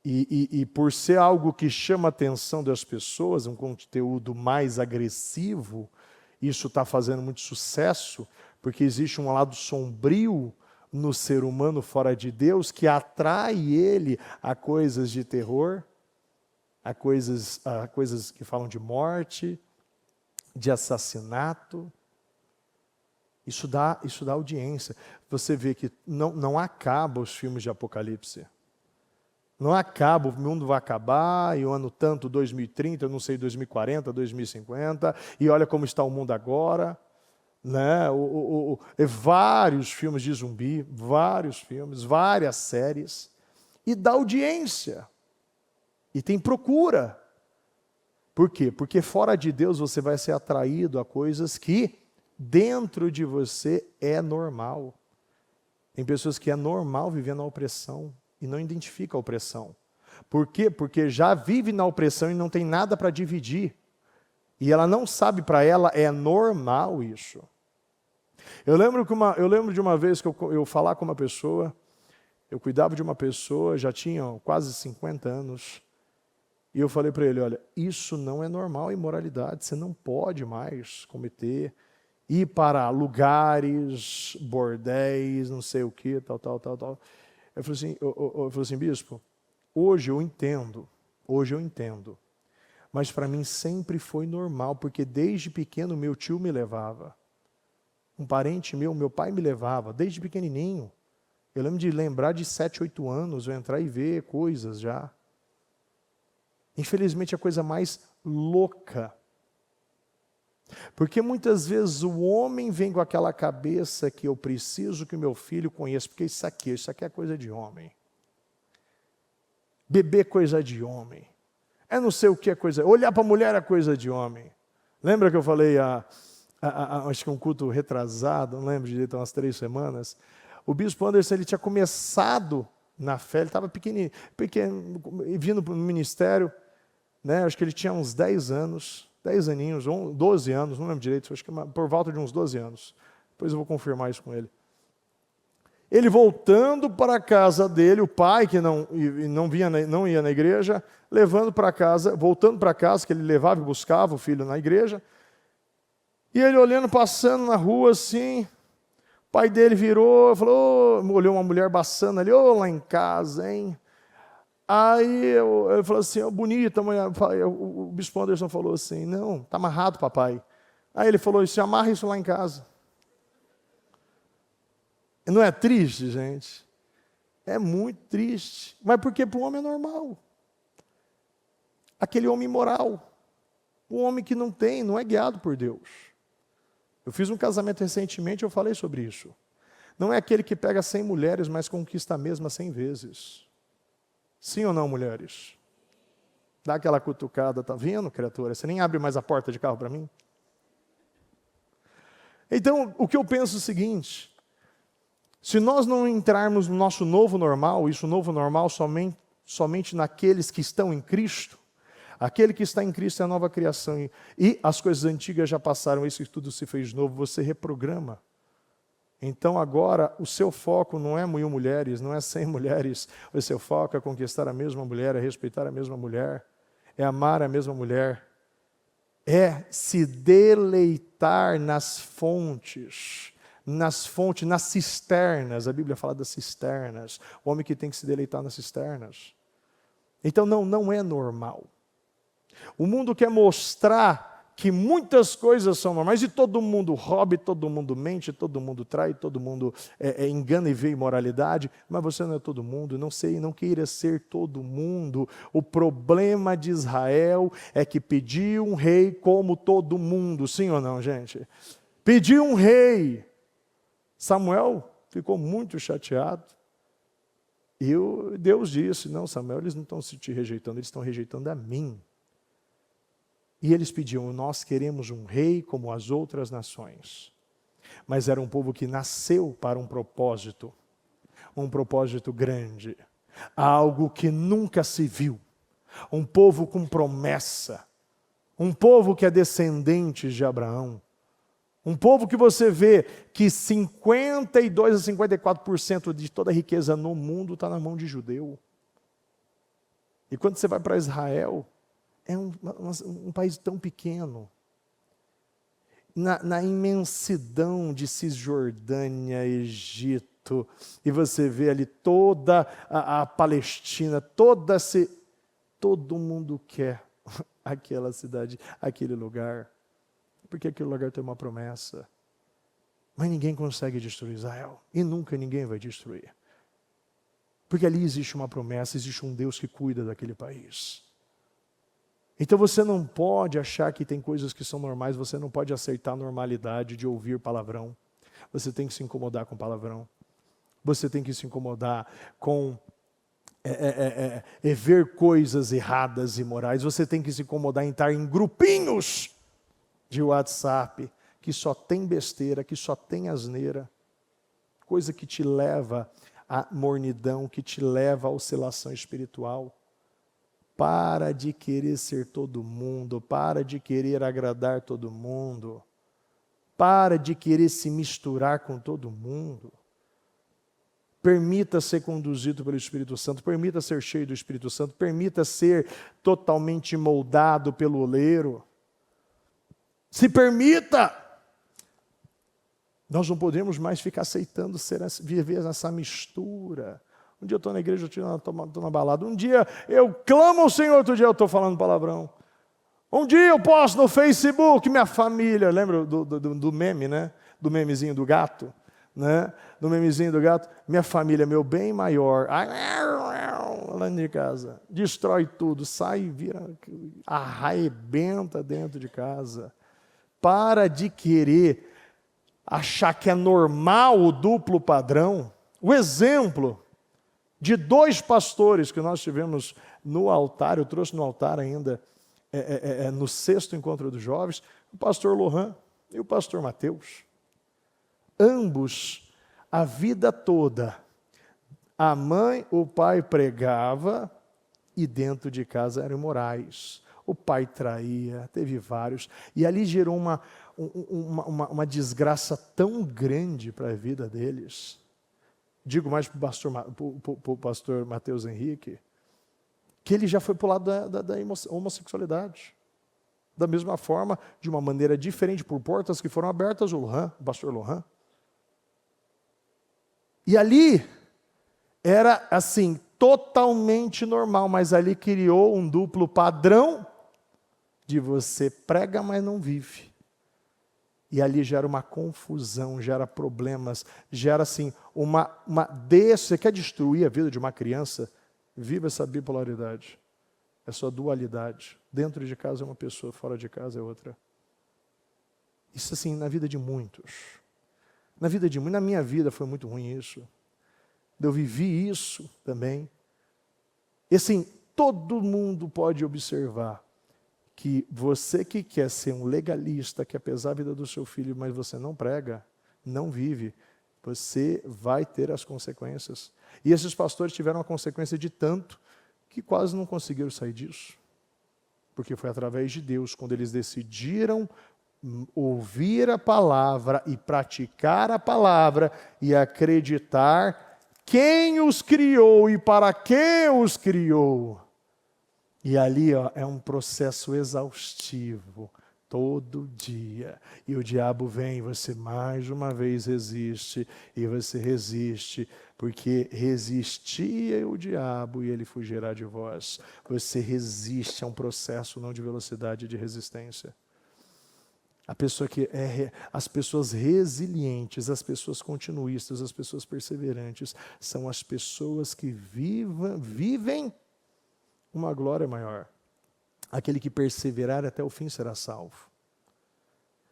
e por ser algo que chama a atenção das pessoas, um conteúdo mais agressivo, isso está fazendo muito sucesso, porque existe um lado sombrio no ser humano fora de Deus que atrai ele a coisas de terror, a coisas que falam de morte, de assassinato. Isso dá audiência. Você vê que não acaba os filmes de Apocalipse. Não acaba, o mundo vai acabar, e o ano tanto, 2030, eu não sei, 2040, 2050, e olha como está o mundo agora. Né? Vários filmes de zumbi, vários filmes, várias séries, e dá audiência. E tem procura. Por quê? Porque fora de Deus você vai ser atraído a coisas que dentro de você é normal. Tem pessoas que é normal viver na opressão e não identifica a opressão. Por quê? Porque já vive na opressão e não tem nada para dividir. E ela não sabe, para ela é normal isso. Eu lembro de uma vez que eu falar com uma pessoa, eu cuidava de uma pessoa, já tinha quase 50 anos, e eu falei para ele, olha, isso não é normal, imoralidade, você não pode mais cometer, ir para lugares, bordéis, não sei o que, tal. Eu falei assim, bispo, hoje eu entendo, mas para mim sempre foi normal, porque desde pequeno meu tio me levava, um parente meu pai me levava, desde pequenininho. Eu lembro de lembrar de 7, 8 anos, eu entrar e ver coisas já. Infelizmente a coisa mais louca. Porque muitas vezes o homem vem com aquela cabeça que eu preciso que o meu filho conheça, porque isso aqui é coisa de homem. Beber é coisa de homem. É não sei o que é coisa. Olhar para a mulher é coisa de homem. Lembra que eu falei, acho que um culto retrasado, não lembro direito, umas 3 semanas, o bispo Anderson ele tinha começado na fé, ele estava pequeno, vindo para o ministério, né, acho que ele tinha uns 10 anos, 10 aninhos, 12 anos, não lembro direito, acho que por volta de uns 12 anos. Depois eu vou confirmar isso com ele. Ele voltando para a casa dele, o pai que não ia na igreja, voltando para casa, que ele levava e buscava o filho na igreja, e ele olhando, passando na rua assim, o pai dele virou, olhou uma mulher baçando ali, lá em casa, hein? Aí ele falou assim, bonita, o bispo Anderson falou assim, não, está amarrado, papai. Aí ele falou assim, amarra isso lá em casa. Não é triste, gente? É muito triste. Mas porque para o homem é normal. Aquele homem imoral. O homem que não é guiado por Deus. Eu fiz um casamento recentemente, eu falei sobre isso. Não é aquele que pega 100 mulheres, mas conquista a mesma 100 vezes. Sim ou não, mulheres? Dá aquela cutucada, tá vendo, criatura? Você nem abre mais a porta de carro para mim? Então, o que eu penso é o seguinte: se nós não entrarmos no nosso novo normal, isso novo normal somente naqueles que estão em Cristo, aquele que está em Cristo é a nova criação, e as coisas antigas já passaram, isso tudo se fez novo, você reprograma. Então agora o seu foco não é 1000 mulheres, não é 100 mulheres, o seu foco é conquistar a mesma mulher, é respeitar a mesma mulher, é amar a mesma mulher, é se deleitar nas fontes, nas cisternas. A Bíblia fala das cisternas, o homem que tem que se deleitar nas cisternas. Então não é normal. O mundo quer mostrar que muitas coisas são normais, e todo mundo rouba, todo mundo mente, todo mundo trai, todo mundo engana e vê imoralidade, mas você não é todo mundo, não queira ser todo mundo. O problema de Israel é que pediu um rei como todo mundo, sim ou não, gente? Pediu um rei. Samuel ficou muito chateado, e Deus disse: não, Samuel, eles não estão te rejeitando, eles estão rejeitando a mim. E eles pediam: nós queremos um rei como as outras nações. Mas era um povo que nasceu para um propósito grande, algo que nunca se viu, um povo com promessa, um povo que é descendente de Abraão, um povo que você vê que 52 a 54% de toda a riqueza no mundo está na mão de judeu. E quando você vai para Israel, é um país tão pequeno. Na imensidão de Cisjordânia, Egito, e você vê ali toda a Palestina, todo mundo quer aquela cidade, aquele lugar, porque aquele lugar tem uma promessa. Mas ninguém consegue destruir Israel, e nunca ninguém vai destruir. Porque ali existe uma promessa, existe um Deus que cuida daquele país. Então você não pode achar que tem coisas que são normais, você não pode aceitar a normalidade de ouvir palavrão. Você tem que se incomodar com palavrão. Você tem que se incomodar com ver coisas erradas e imorais. Você tem que se incomodar em estar em grupinhos de WhatsApp que só tem besteira, que só tem asneira. Coisa que te leva à mornidão, que te leva à oscilação espiritual. Para de querer ser todo mundo, para de querer agradar todo mundo, para de querer se misturar com todo mundo. Permita ser conduzido pelo Espírito Santo, permita ser cheio do Espírito Santo, permita ser totalmente moldado pelo oleiro. Se permita! Nós não podemos mais ficar aceitando viver nessa mistura. Um dia eu estou na igreja, estou na balada. Um dia eu clamo ao Senhor, outro dia eu estou falando palavrão. Um dia eu posto no Facebook, minha família, lembra do meme, né? Do memezinho do gato, né? Do memezinho do gato. Minha família, meu bem maior, lá de casa, destrói tudo, sai, vira, arrebenta dentro de casa. Para de querer achar que é normal o duplo padrão. O exemplo de 2 pastores que nós tivemos no altar, eu trouxe no altar ainda, no 6º encontro dos jovens, o pastor Lohan e o pastor Mateus. Ambos, a vida toda, a mãe, o pai pregava e dentro de casa eram imorais. O pai traía, teve vários, e ali gerou uma desgraça tão grande para a vida deles. Digo mais para o pastor Mateus Henrique, que ele já foi para o lado da homossexualidade. Da mesma forma, de uma maneira diferente, por portas que foram abertas, o pastor Lohan. E ali, era assim, totalmente normal, mas ali criou um duplo padrão de você prega, mas não vive. E ali gera uma confusão, gera problemas, gera assim, você quer destruir a vida de uma criança? Viva essa bipolaridade, essa dualidade. Dentro de casa é uma pessoa, fora de casa é outra. Isso assim, na vida de muitos. Na vida de muitos, na minha vida foi muito ruim isso. Eu vivi isso também. E assim, todo mundo pode observar que você que quer ser um legalista, quer pesar a vida do seu filho, mas você não prega, não vive, você vai ter as consequências. E esses pastores tiveram a consequência de tanto que quase não conseguiram sair disso. Porque foi através de Deus, quando eles decidiram ouvir a palavra e praticar a palavra e acreditar quem os criou e para que os criou. E ali é um processo exaustivo, todo dia. E o diabo vem, você mais uma vez resiste, e você resiste, porque resistia o diabo e ele fugirá de vós. Você resiste a um processo não de velocidade, de resistência. As pessoas resilientes, as pessoas continuistas, as pessoas perseverantes, são as pessoas que vivem uma glória maior. Aquele que perseverar até o fim será salvo.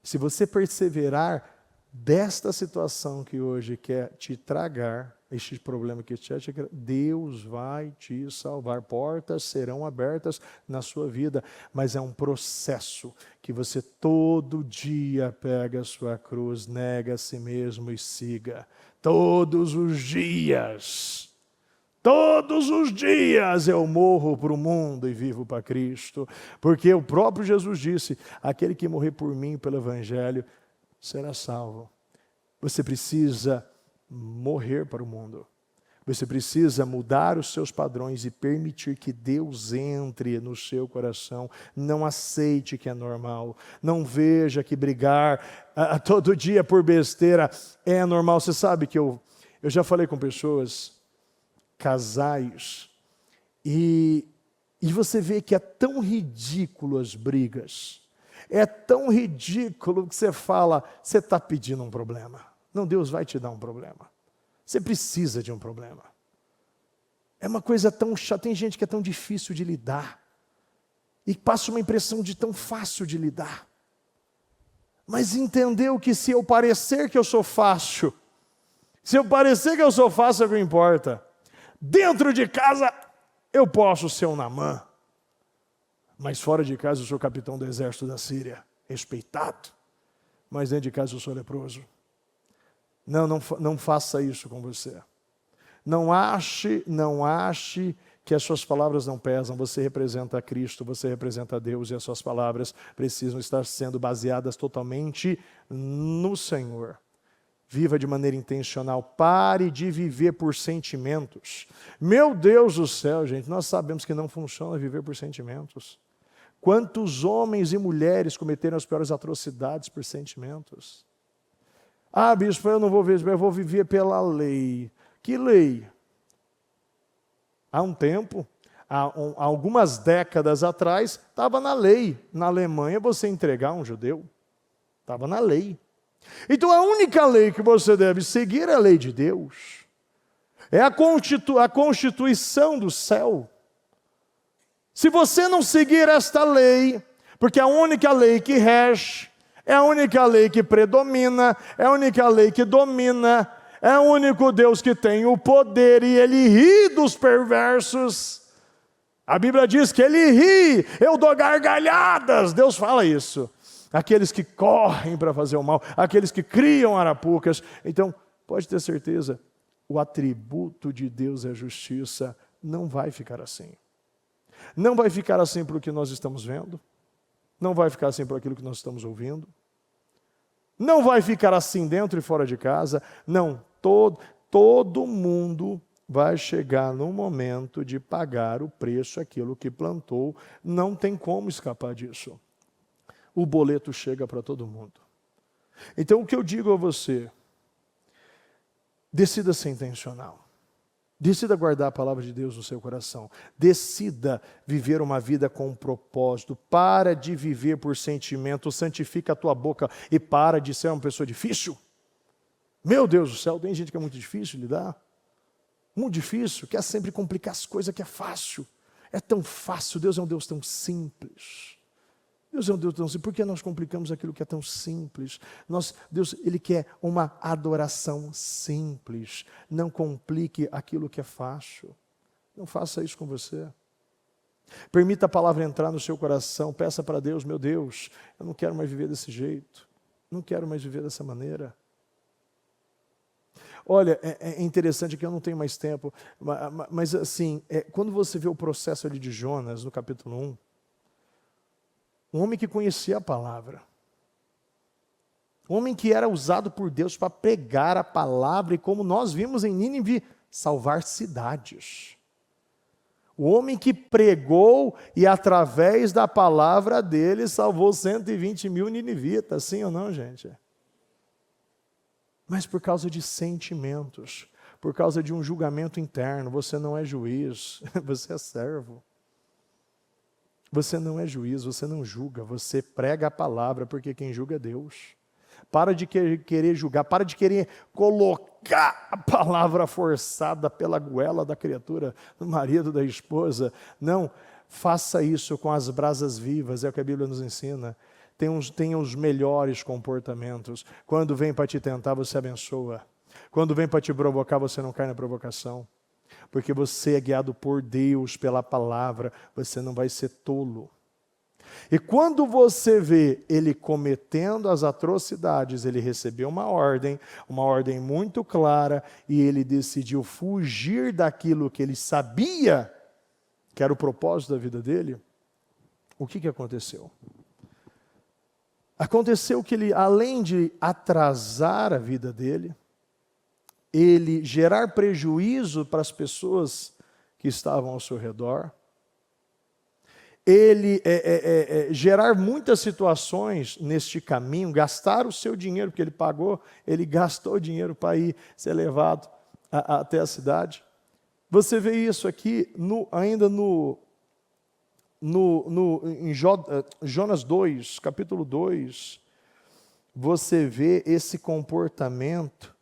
Se você perseverar desta situação que hoje quer te tragar, este problema que te atinge, Deus vai te salvar. Portas serão abertas na sua vida, mas é um processo que você todo dia pega a sua cruz, nega a si mesmo e siga. Todos os dias. Todos os dias eu morro para o mundo e vivo para Cristo, porque o próprio Jesus disse, aquele que morrer por mim pelo Evangelho será salvo. Você precisa morrer para o mundo. Você precisa mudar os seus padrões e permitir que Deus entre no seu coração. Não aceite que é normal. Não veja que brigar todo dia por besteira é normal. Você sabe que eu já falei com pessoas, casais, e você vê que é tão ridículo as brigas. É tão ridículo que você fala, você está pedindo um problema. Não, Deus vai te dar um problema. Você precisa de um problema. É uma coisa tão chata, tem gente que é tão difícil de lidar. E passa uma impressão de tão fácil de lidar. Mas entendeu que se eu parecer que eu sou fácil, se eu parecer que eu sou fácil é o que importa. Dentro de casa eu posso ser um Naamã. Mas fora de casa eu sou capitão do exército da Síria, respeitado. Mas dentro de casa eu sou leproso. Não faça isso com você. Não ache que as suas palavras não pesam. Você representa a Cristo, você representa a Deus e as suas palavras precisam estar sendo baseadas totalmente no Senhor. Viva de maneira intencional. Pare de viver por sentimentos. Meu Deus do céu, gente, nós sabemos que não funciona viver por sentimentos. Quantos homens e mulheres cometeram as piores atrocidades por sentimentos? Ah, bispo, eu não vou viver, eu vou viver pela lei. Que lei? Há um tempo, há algumas décadas atrás, estava na lei. Na Alemanha, você entregar um judeu. Estava na lei. Então a única lei que você deve seguir é a lei de Deus. É a Constituição do céu. Se você não seguir esta lei, porque a única lei que rege, é a única lei que predomina, é a única lei que domina, é o único Deus que tem o poder e Ele ri dos perversos. A Bíblia diz que Ele ri, eu dou gargalhadas, Deus fala isso. Aqueles que correm para fazer o mal, aqueles que criam arapucas. Então, pode ter certeza, o atributo de Deus é justiça, não vai ficar assim. Não vai ficar assim por o que nós estamos vendo, não vai ficar assim por aquilo que nós estamos ouvindo, não vai ficar assim dentro e fora de casa, não, todo mundo vai chegar no momento de pagar o preço, aquilo que plantou, não tem como escapar disso. O boleto chega para todo mundo. Então o que eu digo a você, decida ser intencional. Decida guardar a palavra de Deus no seu coração. Decida viver uma vida com um propósito. Para de viver por sentimento. Santifica a tua boca e para de ser uma pessoa difícil. Meu Deus do céu, tem gente que é muito difícil de lidar. Muito difícil, quer sempre complicar as coisas que é fácil. É tão fácil, Deus é um Deus tão simples. Deus é um Deus tão simples. Por que nós complicamos aquilo que é tão simples? Deus, Ele quer uma adoração simples. Não complique aquilo que é fácil. Não faça isso com você. Permita a palavra entrar no seu coração. Peça para Deus, meu Deus, eu não quero mais viver desse jeito. Não quero mais viver dessa maneira. Olha, é interessante que eu não tenho mais tempo, mas assim, quando você vê o processo ali de Jonas, no capítulo 1, um homem que conhecia a palavra, um homem que era usado por Deus para pregar a palavra, e como nós vimos em Nínive, salvar cidades. O homem que pregou e através da palavra dele salvou 120 mil ninivitas, sim ou não, gente? Mas por causa de sentimentos, por causa de um julgamento interno, você não é juiz, você é servo. Você não é juiz, você não julga, você prega a palavra, porque quem julga é Deus. Para de querer julgar, para de querer colocar a palavra forçada pela goela da criatura, do marido, da esposa. Não, faça isso com as brasas vivas, é o que a Bíblia nos ensina. Tenha os melhores comportamentos. Quando vem para te tentar, você abençoa. Quando vem para te provocar, você não cai na provocação. Porque você é guiado por Deus, pela palavra, você não vai ser tolo. E quando você vê ele cometendo as atrocidades, ele recebeu uma ordem muito clara, e ele decidiu fugir daquilo que ele sabia que era o propósito da vida dele. O que aconteceu? Aconteceu que ele, além de atrasar a vida dele, ele gerar prejuízo para as pessoas que estavam ao seu redor, ele gerar muitas situações neste caminho, gastar o seu dinheiro, porque ele pagou, ele gastou dinheiro para ir ser levado até a cidade. Você vê isso aqui ainda em Jonas 2, capítulo 2, você vê esse comportamento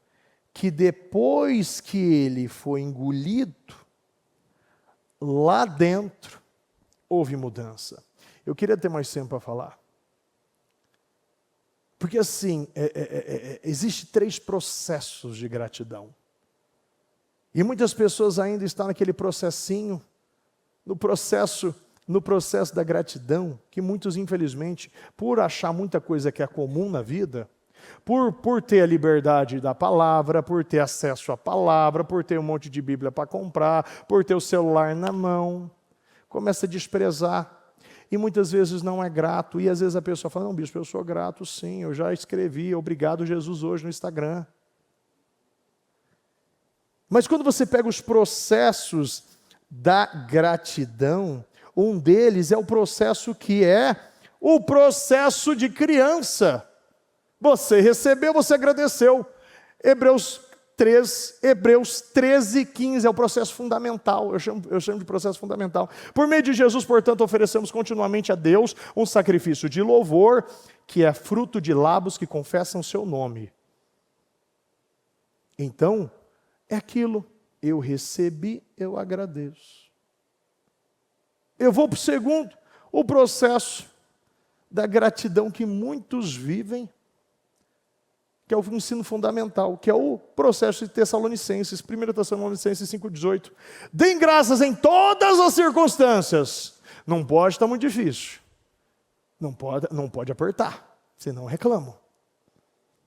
que depois que ele foi engolido, lá dentro houve mudança. Eu queria ter mais tempo para falar. Porque assim, existe 3 processos de gratidão. E muitas pessoas ainda estão naquele processinho, no processo da gratidão, que muitos, infelizmente, por achar muita coisa que é comum na vida, por ter a liberdade da palavra, por ter acesso à palavra, por ter um monte de Bíblia para comprar, por ter o celular na mão, começa a desprezar. E muitas vezes não é grato. E às vezes a pessoa fala, não, bispo, eu sou grato sim, eu já escrevi, obrigado Jesus hoje no Instagram. Mas quando você pega os processos da gratidão, um deles é o processo que é o processo de criança. Você recebeu, você agradeceu. Hebreus 13, 15 é o processo fundamental, eu chamo de processo fundamental. Por meio de Jesus, portanto, oferecemos continuamente a Deus um sacrifício de louvor, que é fruto de lábios que confessam o seu nome. Então, é aquilo, eu recebi, eu agradeço. Eu vou para o segundo, o processo da gratidão que muitos vivem, que é o ensino fundamental, que é o processo de Tessalonicenses, 1 Tessalonicenses 5,18. Deem graças em todas as circunstâncias. Não pode estar muito difícil. Não pode apertar, senão reclamam.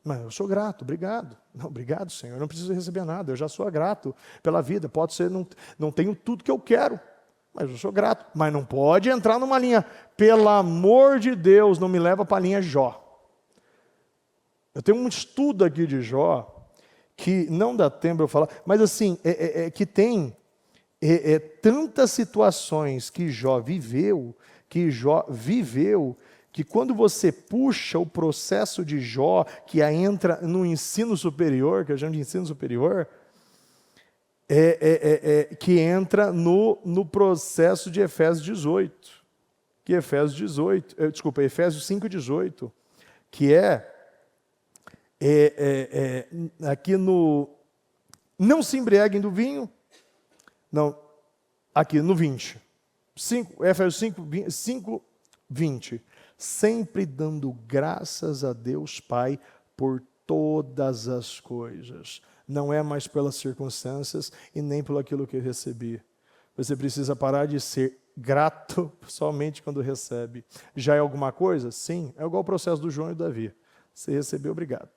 Mas eu sou grato, obrigado. Não, obrigado, Senhor, eu não preciso receber nada, eu já sou grato pela vida. Pode ser, não tenho tudo que eu quero, mas eu sou grato. Mas não pode entrar numa linha, pelo amor de Deus, não me leva para a linha Jó. Eu tenho um estudo aqui de Jó, que não dá tempo eu falar, mas assim, que tem tantas situações que Jó viveu, que quando você puxa o processo de Jó, que entra no ensino superior, que eu chamo de ensino superior, que entra no processo de Efésios 18, Efésios 5,18, que aqui não se embriaguem do vinho, não, aqui no 20, Efésios 5, 20, sempre dando graças a Deus Pai por todas as coisas. Não é mais pelas circunstâncias e nem pelo aquilo que eu recebi. Você precisa parar de ser grato somente quando recebe. Já é alguma coisa? Sim, é igual o processo do João e do Davi. Você recebeu, obrigado.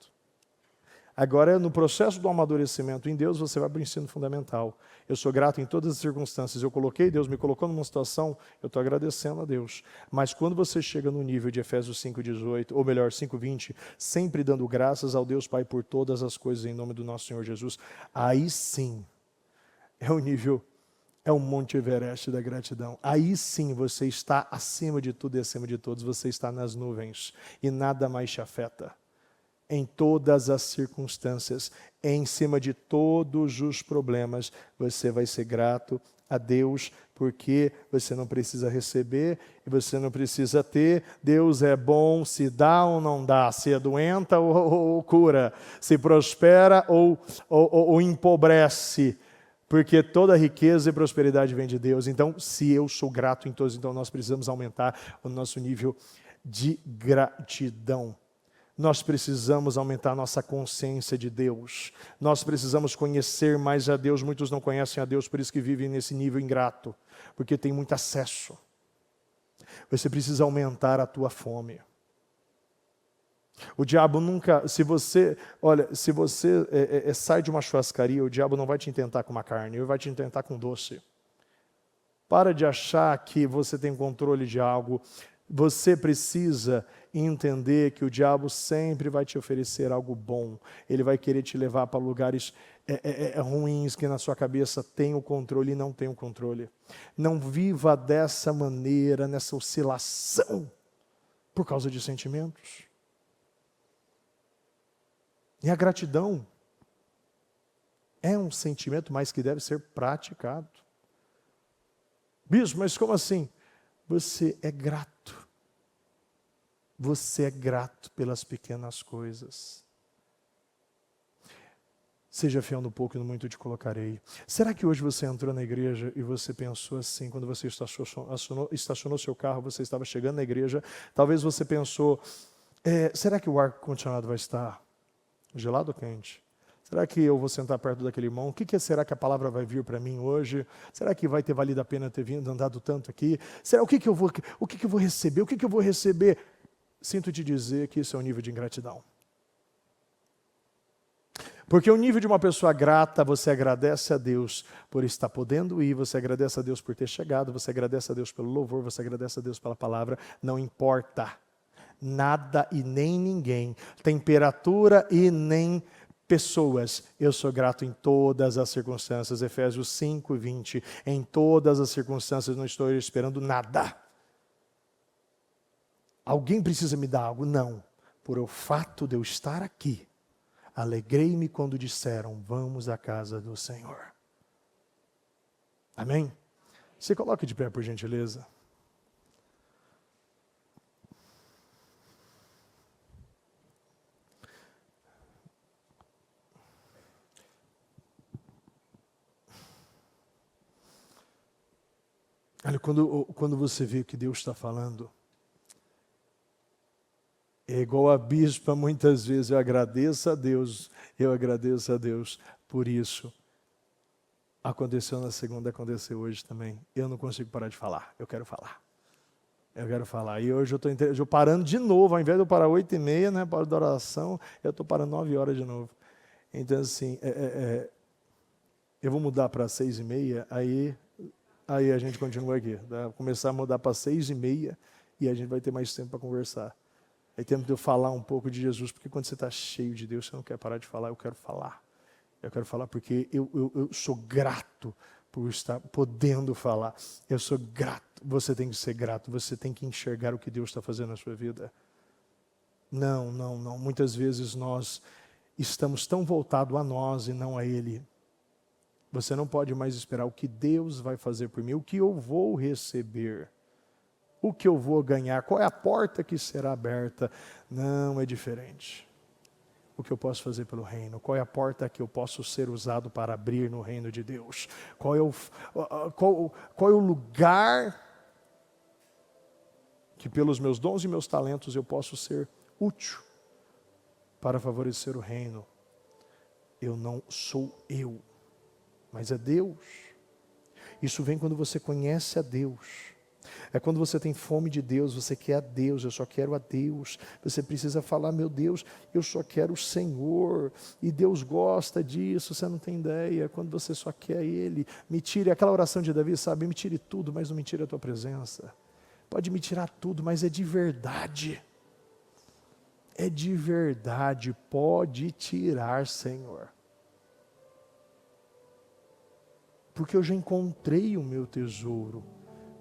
Agora, no processo do amadurecimento em Deus, você vai para o ensino fundamental. Eu sou grato em todas as circunstâncias. Eu coloquei, Deus me colocou numa situação, eu estou agradecendo a Deus. Mas quando você chega no nível de Efésios 5,18, ou melhor, 5,20, sempre dando graças ao Deus Pai por todas as coisas em nome do nosso Senhor Jesus, aí sim é o nível, é o Monte Everest da gratidão. Aí sim você está acima de tudo e acima de todos, você está nas nuvens e nada mais te afeta. Em todas as circunstâncias, em cima de todos os problemas, você vai ser grato a Deus, porque você não precisa receber e você não precisa ter. Deus é bom, se dá ou não dá, se adoenta ou cura, se prospera ou empobrece, porque toda riqueza e prosperidade vem de Deus. Então, se eu sou grato em todos, então nós precisamos aumentar o nosso nível de gratidão. Nós precisamos aumentar nossa consciência de Deus. Nós precisamos conhecer mais a Deus. Muitos não conhecem a Deus, por isso que vivem nesse nível ingrato, porque tem muito acesso. Você precisa aumentar a tua fome. O diabo nunca, se você sai de uma churrascaria, o diabo não vai te tentar com uma carne, ele vai te tentar com doce. Para de achar que você tem controle de algo. Você precisa entender que o diabo sempre vai te oferecer algo bom. Ele vai querer te levar para lugares ruins, que na sua cabeça tem o controle e não tem o controle. Não viva dessa maneira, nessa oscilação, por causa de sentimentos. E a gratidão é um sentimento, mas que deve ser praticado. Bispo, mas como assim? Você é grato. Você é grato pelas pequenas coisas. Seja fiel no pouco e no muito te colocarei. Será que hoje você entrou na igreja e você pensou assim, quando você estacionou seu carro, você estava chegando na igreja, talvez você pensou, será que o ar-condicionado vai estar gelado ou quente? Será que eu vou sentar perto daquele irmão? Será que a palavra vai vir para mim hoje? Será que vai ter valido a pena ter vindo, andado tanto aqui? Será o que eu vou receber? O que eu vou receber? Sinto te dizer que isso é um nível de ingratidão. Porque o nível de uma pessoa grata, você agradece a Deus por estar podendo ir, você agradece a Deus por ter chegado, você agradece a Deus pelo louvor, você agradece a Deus pela palavra, não importa. Nada e nem ninguém, temperatura e nem pessoas. Eu sou grato em todas as circunstâncias. Efésios 5:20. Em todas as circunstâncias não estou esperando nada. Alguém precisa me dar algo? Não. Por o fato de eu estar aqui, alegrei-me quando disseram, vamos à casa do Senhor. Amém? Se coloque de pé, por gentileza. Olha, quando você vê o que Deus está falando, é igual a bispa, muitas vezes eu agradeço a Deus por isso. Aconteceu na segunda, aconteceu hoje também. Eu não consigo parar de falar, eu quero falar. E hoje eu estou parando de novo, ao invés de eu parar 8h30, né, para a oração, eu estou parando 9 horas de novo. Então assim, eu vou mudar para 6h30, aí a gente continua aqui. Vou começar a mudar para 6h30 e a gente vai ter mais tempo para conversar. É tempo de eu falar um pouco de Jesus, porque quando você está cheio de Deus, você não quer parar de falar, eu quero falar. Eu quero falar porque eu sou grato por estar podendo falar. Eu sou grato, você tem que ser grato, você tem que enxergar o que Deus está fazendo na sua vida. Não. Muitas vezes nós estamos tão voltados a nós e não a Ele. Você não pode mais esperar o que Deus vai fazer por mim, o que eu vou receber. O que eu vou ganhar? Qual é a porta que será aberta? Não, é diferente. O que eu posso fazer pelo reino? Qual é a porta que eu posso ser usado para abrir no reino de Deus? Qual é o lugar que pelos meus dons e meus talentos eu posso ser útil para favorecer o reino. Eu não sou eu, mas é Deus. Isso vem quando você conhece a Deus. É quando você tem fome de Deus, você quer a Deus, eu só quero a Deus. Você precisa falar, meu Deus, eu só quero o Senhor. E Deus gosta disso, você não tem ideia. Quando você só quer Ele, me tire, aquela oração de Davi, sabe, me tire tudo, mas não me tire a tua presença. Pode me tirar tudo, mas é de verdade. É de verdade, pode tirar, Senhor. Porque eu já encontrei o meu tesouro.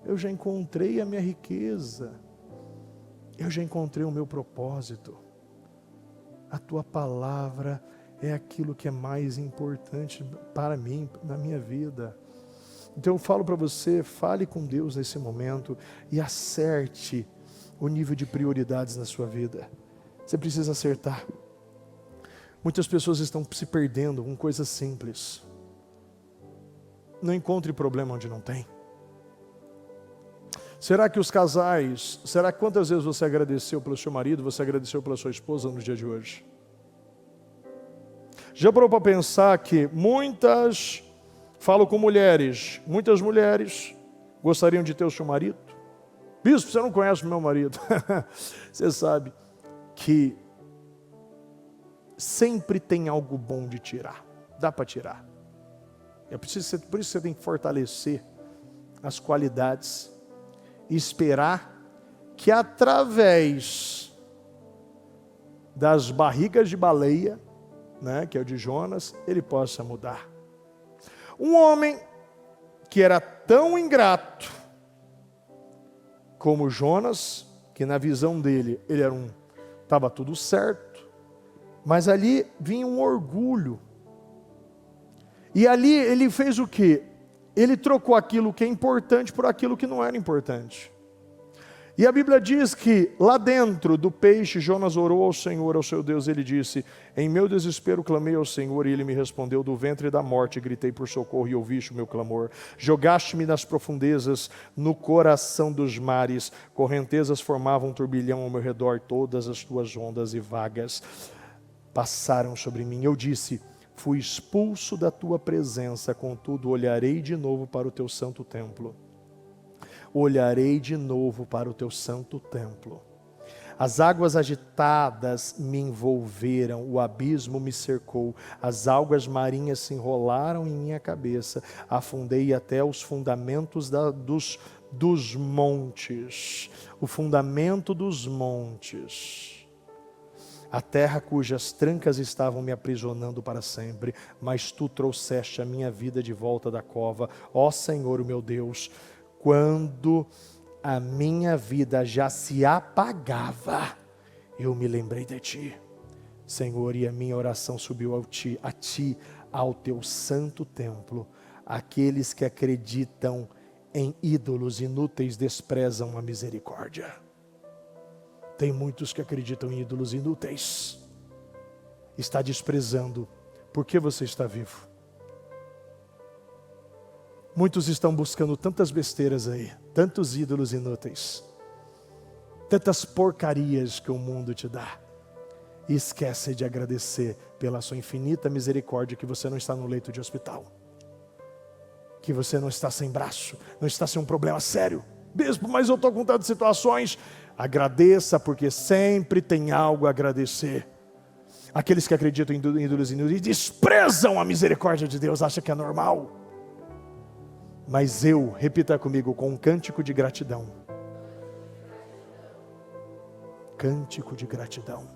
Eu já encontrei a minha riqueza. Eu já encontrei o meu propósito. A tua palavra é aquilo que é mais importante para mim, na minha vida. Então eu falo para você, fale com Deus nesse momento e acerte o nível de prioridades na sua vida. Você precisa acertar. Muitas pessoas estão se perdendo com coisas simples. Não encontre problema onde não tem. Será que os casais, quantas vezes você agradeceu pelo seu marido, você agradeceu pela sua esposa no dia de hoje? Já parou para pensar que falo com mulheres, muitas mulheres gostariam de ter o seu marido? Bispo, você não conhece o meu marido. Você sabe que sempre tem algo bom de tirar, dá para tirar. Por isso que você tem que fortalecer as qualidades e esperar que através das barrigas de baleia, né, que é o de Jonas, ele possa mudar. Um homem que era tão ingrato como Jonas, que na visão dele, ele era estava tudo certo, mas ali vinha um orgulho. E ali ele fez o quê? Ele trocou aquilo que é importante por aquilo que não era importante. E a Bíblia diz que lá dentro do peixe, Jonas orou ao Senhor, ao seu Deus, ele disse, em meu desespero clamei ao Senhor e ele me respondeu, do ventre da morte gritei por socorro e ouviste o meu clamor. Jogaste-me nas profundezas, no coração dos mares, correntezas formavam um turbilhão ao meu redor, todas as tuas ondas e vagas passaram sobre mim. Eu disse, fui expulso da tua presença, contudo olharei de novo para o teu santo templo. Olharei de novo para o teu santo templo. As águas agitadas me envolveram, o abismo me cercou, as algas marinhas se enrolaram em minha cabeça, afundei até os fundamentos dos montes, o fundamento dos montes. A terra cujas trancas estavam me aprisionando para sempre, mas tu trouxeste a minha vida de volta da cova, ó Senhor, meu Deus. Quando a minha vida já se apagava, eu me lembrei de Ti, Senhor, e a minha oração subiu a Ti, ao Teu santo templo. Aqueles que acreditam em ídolos inúteis desprezam a misericórdia. Tem muitos que acreditam em ídolos inúteis. Está desprezando. Por que você está vivo? Muitos estão buscando tantas besteiras aí, tantos ídolos inúteis, tantas porcarias que o mundo te dá. E esquece de agradecer pela sua infinita misericórdia que você não está no leito de hospital. Que você não está sem braço, não está sem um problema sério. Bispo, mas eu estou com tantas situações. Agradeça, porque sempre tem algo a agradecer. Aqueles que acreditam em ídolos inúteis desprezam a misericórdia de Deus, acham que é normal. Mas eu, repita comigo, com um cântico de gratidão. Cântico de gratidão.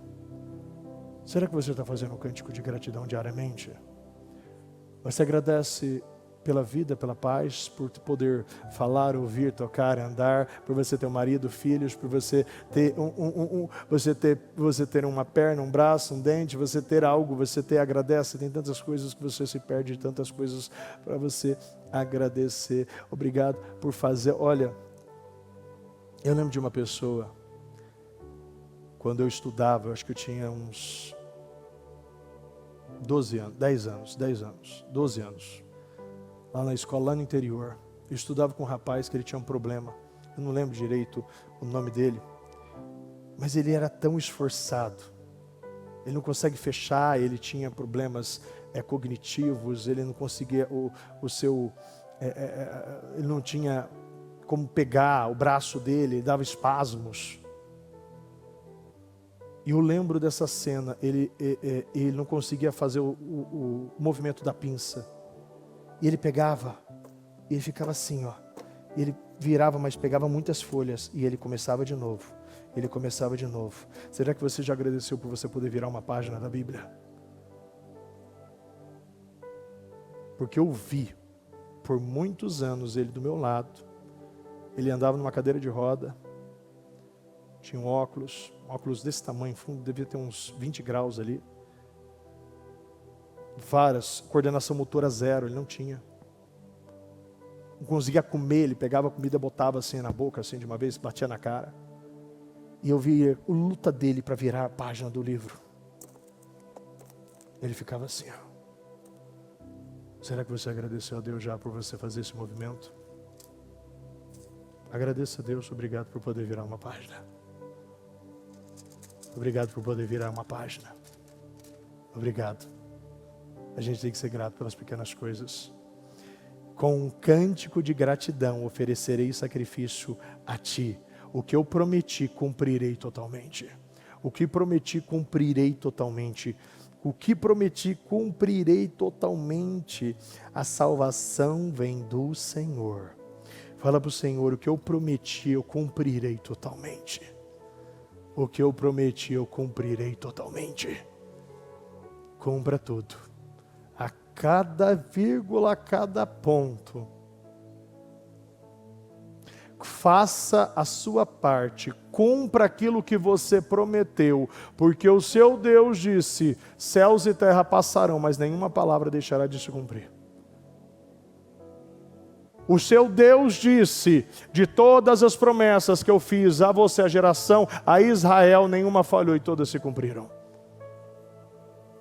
Será que você está fazendo um cântico de gratidão diariamente? Você agradece pela vida, pela paz, por poder falar, ouvir, tocar, andar, por você ter um marido, filhos, por você ter você ter uma perna, um braço, um dente, você ter algo, agradece. Tem tantas coisas que você se perde, tantas coisas para você agradecer. Obrigado por fazer. Olha, eu lembro de uma pessoa, quando eu estudava, eu acho que eu tinha uns 12 anos, lá na escola, lá no interior. Eu estudava com um rapaz que ele tinha um problema eu não lembro direito o nome dele, mas ele era tão esforçado. Ele não consegue fechar, ele tinha problemas cognitivos, ele não conseguia, ele não tinha como pegar o braço dele, ele dava espasmos. E eu lembro dessa cena, ele não conseguia fazer o movimento da pinça. E ele pegava, e ele ficava assim, ó. E ele virava, mas pegava muitas folhas, e ele começava de novo. Ele começava de novo. Será que você já agradeceu por você poder virar uma página da Bíblia? Porque eu vi, por muitos anos, ele do meu lado. Ele andava numa cadeira de roda, tinha um óculos desse tamanho, fundo, devia ter uns 20 graus ali. Várias, coordenação motora zero, ele não tinha. Não conseguia comer, ele pegava a comida, botava assim na boca, assim de uma vez, batia na cara. E eu via a luta dele para virar a página do livro. Ele ficava assim, ó. Será que você agradeceu a Deus já por você fazer esse movimento? Agradeça a Deus, obrigado por poder virar uma página. Obrigado por poder virar uma página. Obrigado. A gente tem que ser grato pelas pequenas coisas. Com um cântico de gratidão oferecerei sacrifício a ti. O que eu prometi, cumprirei totalmente. O que prometi, cumprirei totalmente. O que prometi, cumprirei totalmente. A salvação vem do Senhor. Fala para o Senhor, o que eu prometi, eu cumprirei totalmente. O que eu prometi, eu cumprirei totalmente. Cumpra tudo. A cada vírgula, a cada ponto. Faça a sua parte, cumpra aquilo que você prometeu, porque o seu Deus disse, céus e terra passarão, mas nenhuma palavra deixará de se cumprir. O seu Deus disse, de todas as promessas que eu fiz a você, a geração, a Israel, nenhuma falhou e todas se cumpriram.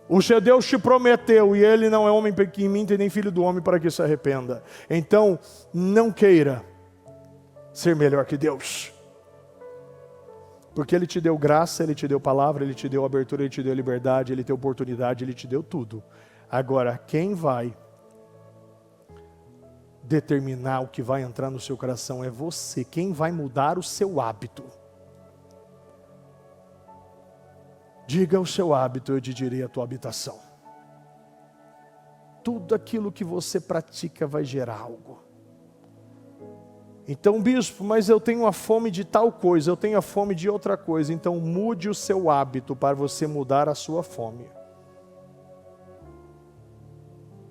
O seu Deus te prometeu e ele não é homem que minta e nem filho do homem para que se arrependa. Então, não queira ser melhor que Deus. Porque Ele te deu graça, Ele te deu palavra, Ele te deu abertura, Ele te deu liberdade, Ele te deu oportunidade, Ele te deu tudo. Agora, quem vai determinar o que vai entrar no seu coração é você. Quem vai mudar o seu hábito? Diga o seu hábito, eu te direi a tua habitação. Tudo aquilo que você pratica vai gerar algo. Então, bispo, mas eu tenho a fome de tal coisa, eu tenho a fome de outra coisa. Então, mude o seu hábito para você mudar a sua fome.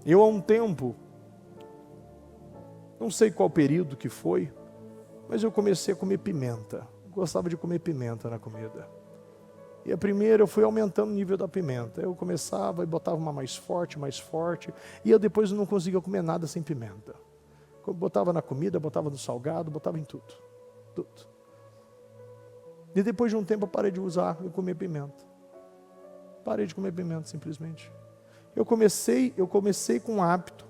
Eu, há um tempo, não sei qual período que foi, mas eu comecei a comer pimenta. Eu gostava de comer pimenta na comida. E a primeira eu fui aumentando o nível da pimenta. Eu começava e botava uma mais forte, e eu depois não conseguia comer nada sem pimenta. Botava na comida, botava no salgado, botava em tudo. E depois de um tempo eu parei de usar e comer pimenta. Parei de comer pimenta simplesmente. Eu comecei com um hábito,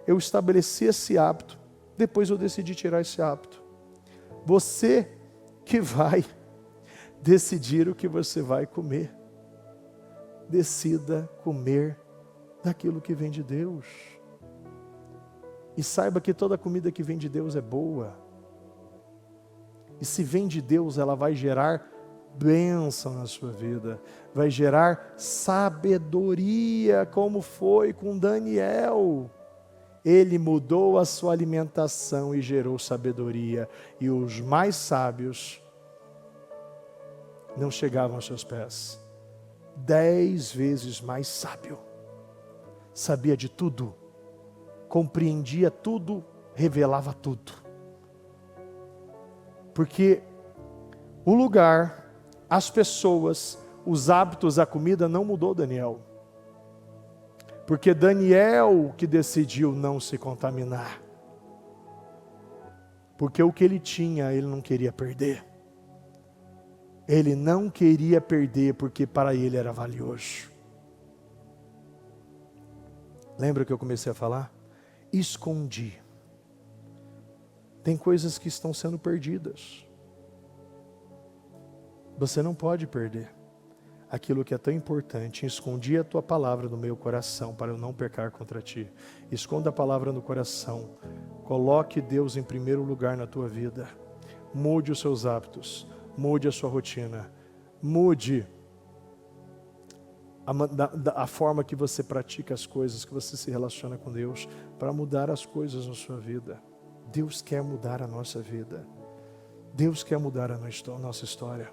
eu estabeleci esse hábito, depois eu decidi tirar esse hábito. Você que vai decidir o que você vai comer. Decida comer daquilo que vem de Deus. E saiba que toda comida que vem de Deus é boa. E se vem de Deus, ela vai gerar bênção na sua vida. Vai gerar sabedoria, como foi com Daniel. Ele mudou a sua alimentação e gerou sabedoria. E os mais sábios não chegavam aos seus pés. 10 vezes mais sábio. Sabia de tudo. Compreendia tudo, revelava tudo. Porque o lugar, as pessoas, os hábitos, a comida não mudou Daniel. Porque Daniel que decidiu não se contaminar. Porque o que ele tinha, ele não queria perder. Ele não queria perder porque para ele era valioso. Lembra que eu comecei a falar? Escondi. Tem coisas que estão sendo perdidas. Você não pode perder aquilo que é tão importante. Escondi a tua palavra no meu coração para eu não pecar contra ti. Esconda a palavra no coração. Coloque Deus em primeiro lugar na tua vida. Mude os seus hábitos. Mude a sua rotina. Mude a forma que você pratica as coisas, que você se relaciona com Deus, para mudar as coisas na sua vida. Deus quer mudar a nossa vida. Deus quer mudar a nossa história.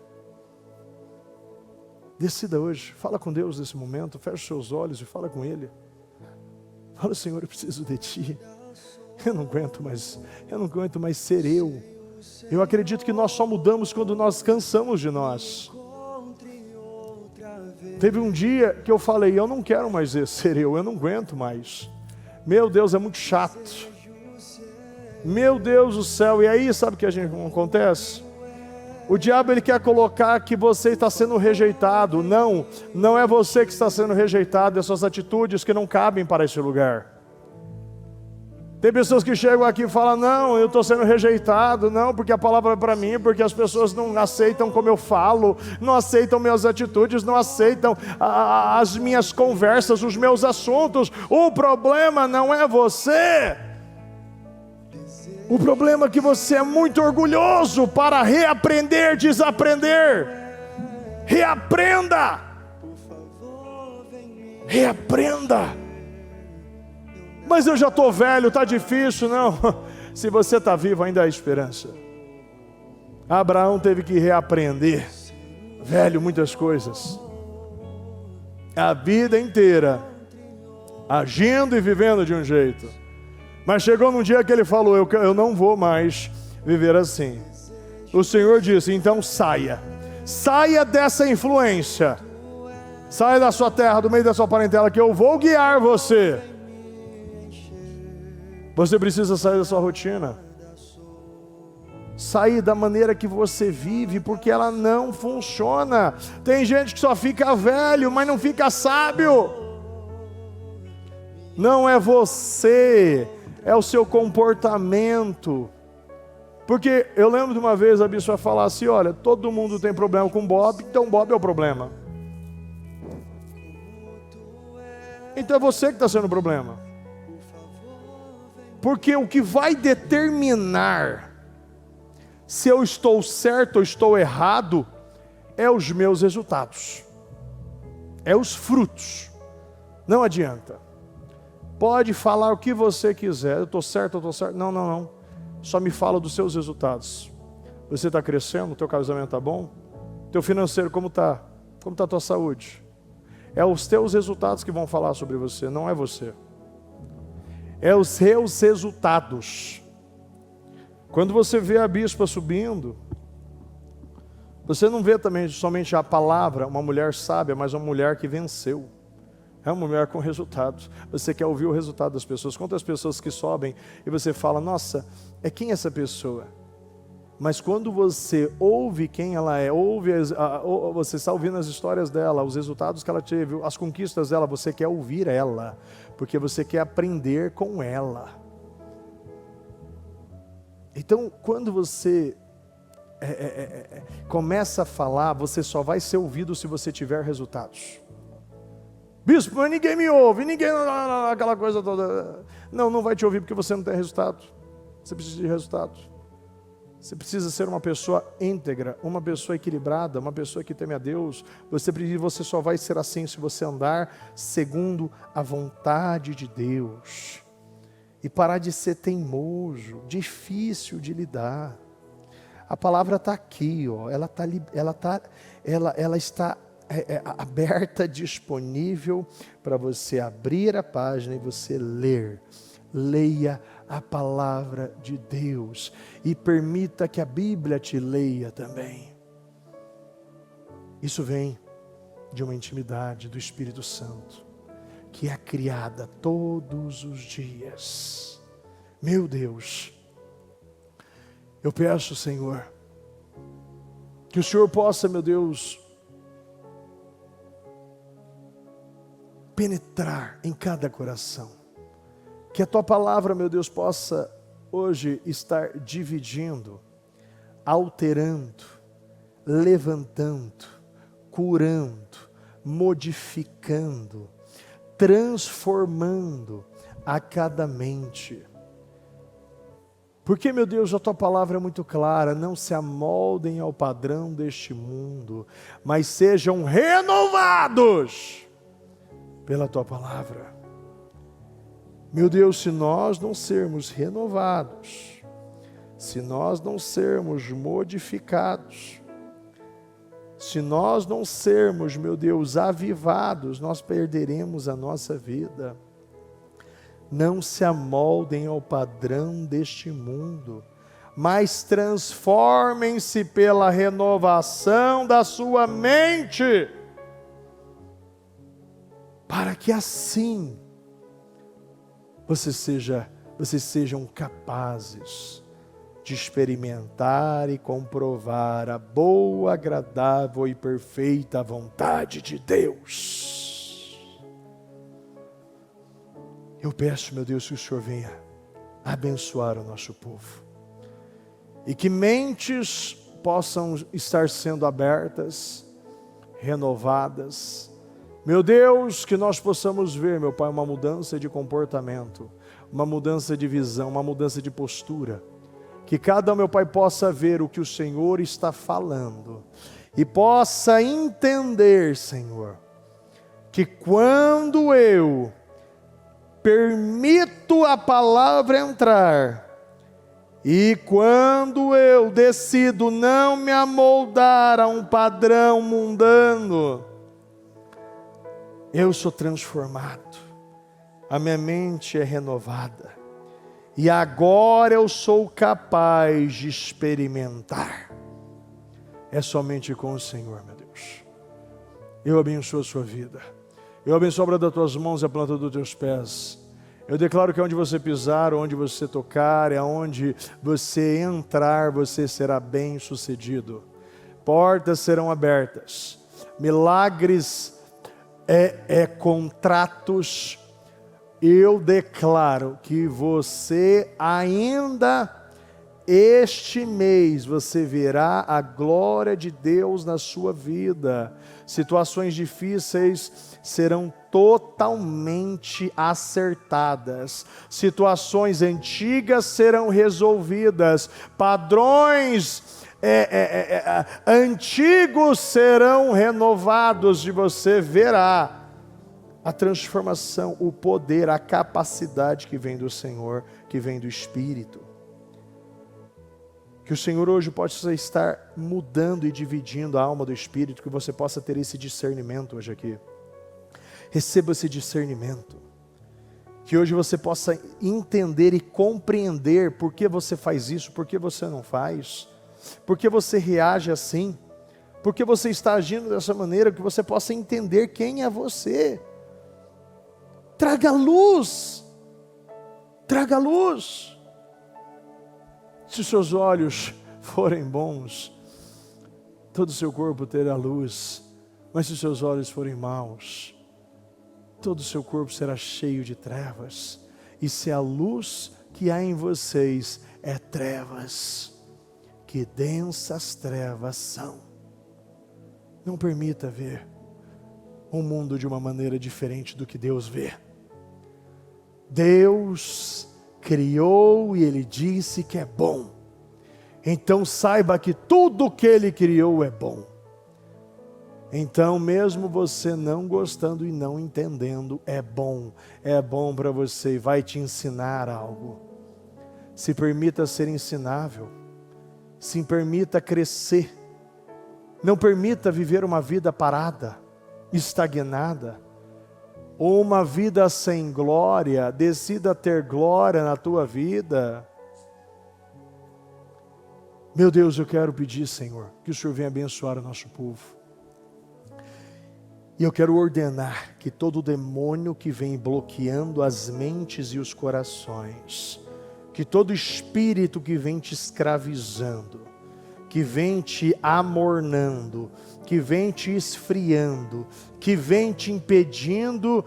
Decida hoje, fala com Deus nesse momento, fecha os seus olhos e fala com Ele. Fala, Senhor, eu preciso de Ti. Eu não aguento mais ser eu. Eu acredito que nós só mudamos quando nós cansamos de nós. Teve um dia que eu falei, eu não quero mais ser eu não aguento mais. Meu Deus, é muito chato. Meu Deus do céu, e aí sabe o que acontece? O diabo ele quer colocar que você está sendo rejeitado. Não é você que está sendo rejeitado, é suas atitudes que não cabem para esse lugar. Tem pessoas que chegam aqui e falam, não, eu estou sendo rejeitado, não, porque a palavra é para mim, porque as pessoas não aceitam como eu falo, não aceitam minhas atitudes, não aceitam as minhas conversas, os meus assuntos. O problema não é você. O problema é que você é muito orgulhoso para reaprender, desaprender. Reaprenda. Reaprenda. Mas eu já estou velho, está difícil. Não, se você está vivo ainda há esperança. Abraão teve que reaprender, velho, muitas coisas. A vida inteira, agindo e vivendo de um jeito. Mas chegou num dia que ele falou, eu não vou mais viver assim. O Senhor disse, então saia. Saia dessa influência. Saia da sua terra, do meio da sua parentela, que eu vou guiar você. Você precisa sair da sua rotina. Sair da maneira que você vive, porque ela não funciona. Tem gente que só fica velho, mas não fica sábio. Não é você, é o seu comportamento. Porque eu lembro de uma vez a bispa falar assim, olha, todo mundo tem problema com Bob, então Bob é o problema. Então é você que está sendo o problema. Porque o que vai determinar se eu estou certo ou estou errado é os meus resultados, é os frutos. Não adianta. Pode falar o que você quiser, eu estou certo, não. Só me fala dos seus resultados. Você está crescendo, o teu casamento está bom? Teu financeiro como está? Como está a tua saúde? É os teus resultados que vão falar sobre você, não é você. É os seus resultados. Quando você vê a bispa subindo, você não vê também somente a palavra, uma mulher sábia, mas uma mulher que venceu. É uma mulher com resultados. Você quer ouvir o resultado das pessoas. Quantas pessoas que sobem e você fala, nossa, quem é essa pessoa? Mas quando você ouve quem ela é, você está ouvindo as histórias dela, os resultados que ela teve, as conquistas dela, você quer ouvir ela, porque você quer aprender com ela. Então, quando você começa a falar, você só vai ser ouvido se você tiver resultados. Bispo, mas ninguém me ouve, aquela coisa toda. Não vai te ouvir porque você não tem resultado. Você precisa de resultado. Você precisa ser uma pessoa íntegra, uma pessoa equilibrada, uma pessoa que teme a Deus. Você só vai ser assim se você andar segundo a vontade de Deus. E parar de ser teimoso, difícil de lidar. A palavra está aqui, ó. Ela está aberta, disponível para você abrir a página e você ler. Leia a palavra de Deus e permita que a Bíblia te leia também. Isso vem de uma intimidade do Espírito Santo, que é criada todos os dias. Meu Deus, eu peço, Senhor, que o Senhor possa, meu Deus, penetrar em cada coração. Que a Tua palavra, meu Deus, possa hoje estar dividindo, alterando, levantando, curando, modificando, transformando a cada mente. Porque, meu Deus, a tua palavra é muito clara: não se amoldem ao padrão deste mundo, mas sejam renovados pela tua palavra. Meu Deus, se nós não sermos renovados, se nós não sermos modificados, se nós não sermos, meu Deus, avivados, nós perderemos a nossa vida. Não se amoldem ao padrão deste mundo, mas transformem-se pela renovação da sua mente, para que assim vocês sejam capazes de experimentar e comprovar a boa, agradável e perfeita vontade de Deus. Eu peço, meu Deus, que o Senhor venha abençoar o nosso povo, e que mentes possam estar sendo abertas, renovadas. Meu Deus, que nós possamos ver, meu Pai, uma mudança de comportamento, uma mudança de visão, uma mudança de postura. Que cada um, meu Pai, possa ver o que o Senhor está falando e possa entender, Senhor, que quando eu permito a palavra entrar, e quando eu decido não me amoldar a um padrão mundano, eu sou transformado, a minha mente é renovada, e agora eu sou capaz de experimentar. É somente com o Senhor, meu Deus. Eu abençoo a sua vida. Eu abençoo a obra das tuas mãos e a planta dos teus pés. Eu declaro que onde você pisar, onde você tocar, aonde você entrar, você será bem sucedido. Portas serão abertas. Milagres contratos. Eu declaro que você ainda este mês você verá a glória de Deus na sua vida. Situações difíceis serão totalmente acertadas. Situações antigas serão resolvidas. Padrões antigos serão renovados e você verá a transformação, o poder, a capacidade que vem do Senhor, que vem do Espírito. Que o Senhor hoje possa estar mudando e dividindo a alma do Espírito, que você possa ter esse discernimento hoje aqui. Receba esse discernimento. Que hoje você possa entender e compreender por que você faz isso, por que você não faz, por que você reage assim, por que você está agindo dessa maneira, que você possa entender quem é você. Traga luz, traga luz. Se os seus olhos forem bons, todo o seu corpo terá luz, mas se os seus olhos forem maus, todo o seu corpo será cheio de trevas, e se a luz que há em vocês é trevas, que densas trevas são. Não permita ver o mundo de uma maneira diferente do que Deus vê. Deus criou e Ele disse que é bom. Então saiba que tudo que Ele criou é bom. Então mesmo você não gostando e não entendendo, é bom para você e vai te ensinar algo. Se permita ser ensinável, se permita crescer, não permita viver uma vida parada, estagnada, ou uma vida sem glória. Decida ter glória na tua vida. Meu Deus, eu quero pedir, Senhor, que o Senhor venha abençoar o nosso povo. E eu quero ordenar que todo demônio que vem bloqueando as mentes e os corações, que todo espírito que vem te escravizando, que vem te amornando, que vem te esfriando, que vem te impedindo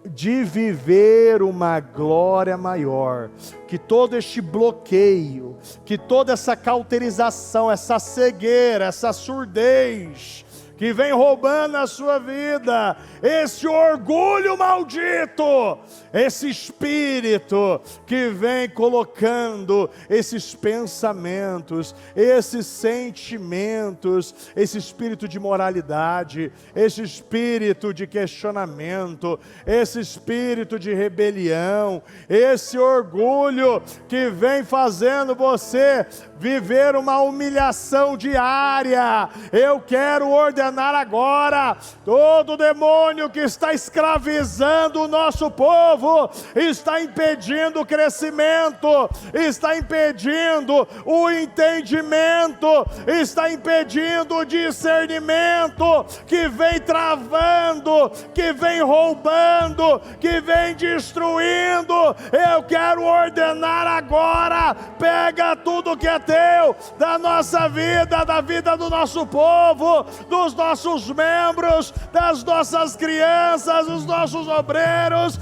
de viver uma glória maior, que todo este bloqueio, que toda essa cauterização, essa cegueira, essa surdez, que vem roubando a sua vida, esse orgulho maldito, esse espírito que vem colocando esses pensamentos, esses sentimentos, esse espírito de moralidade, esse espírito de questionamento, esse espírito de rebelião, esse orgulho que vem fazendo você viver uma humilhação diária. Eu quero ordenar agora, todo demônio que está escravizando o nosso povo, está impedindo o crescimento, está impedindo o entendimento, está impedindo o discernimento, que vem travando, que vem roubando, que vem destruindo. Eu quero ordenar agora, pega tudo que é teu, da nossa vida, da vida do nosso povo, dos nossos membros, das nossas crianças, dos nossos obreiros,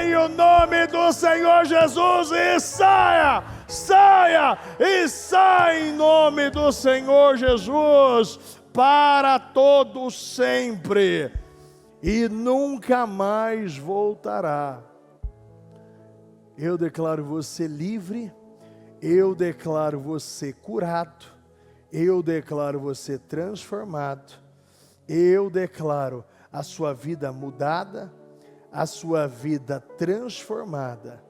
em o nome do Senhor Jesus, e saia, saia, e saia em nome do Senhor Jesus, para todo sempre, e nunca mais voltará. Eu declaro você livre, eu declaro você curado, eu declaro você transformado, eu declaro a sua vida mudada, a sua vida transformada.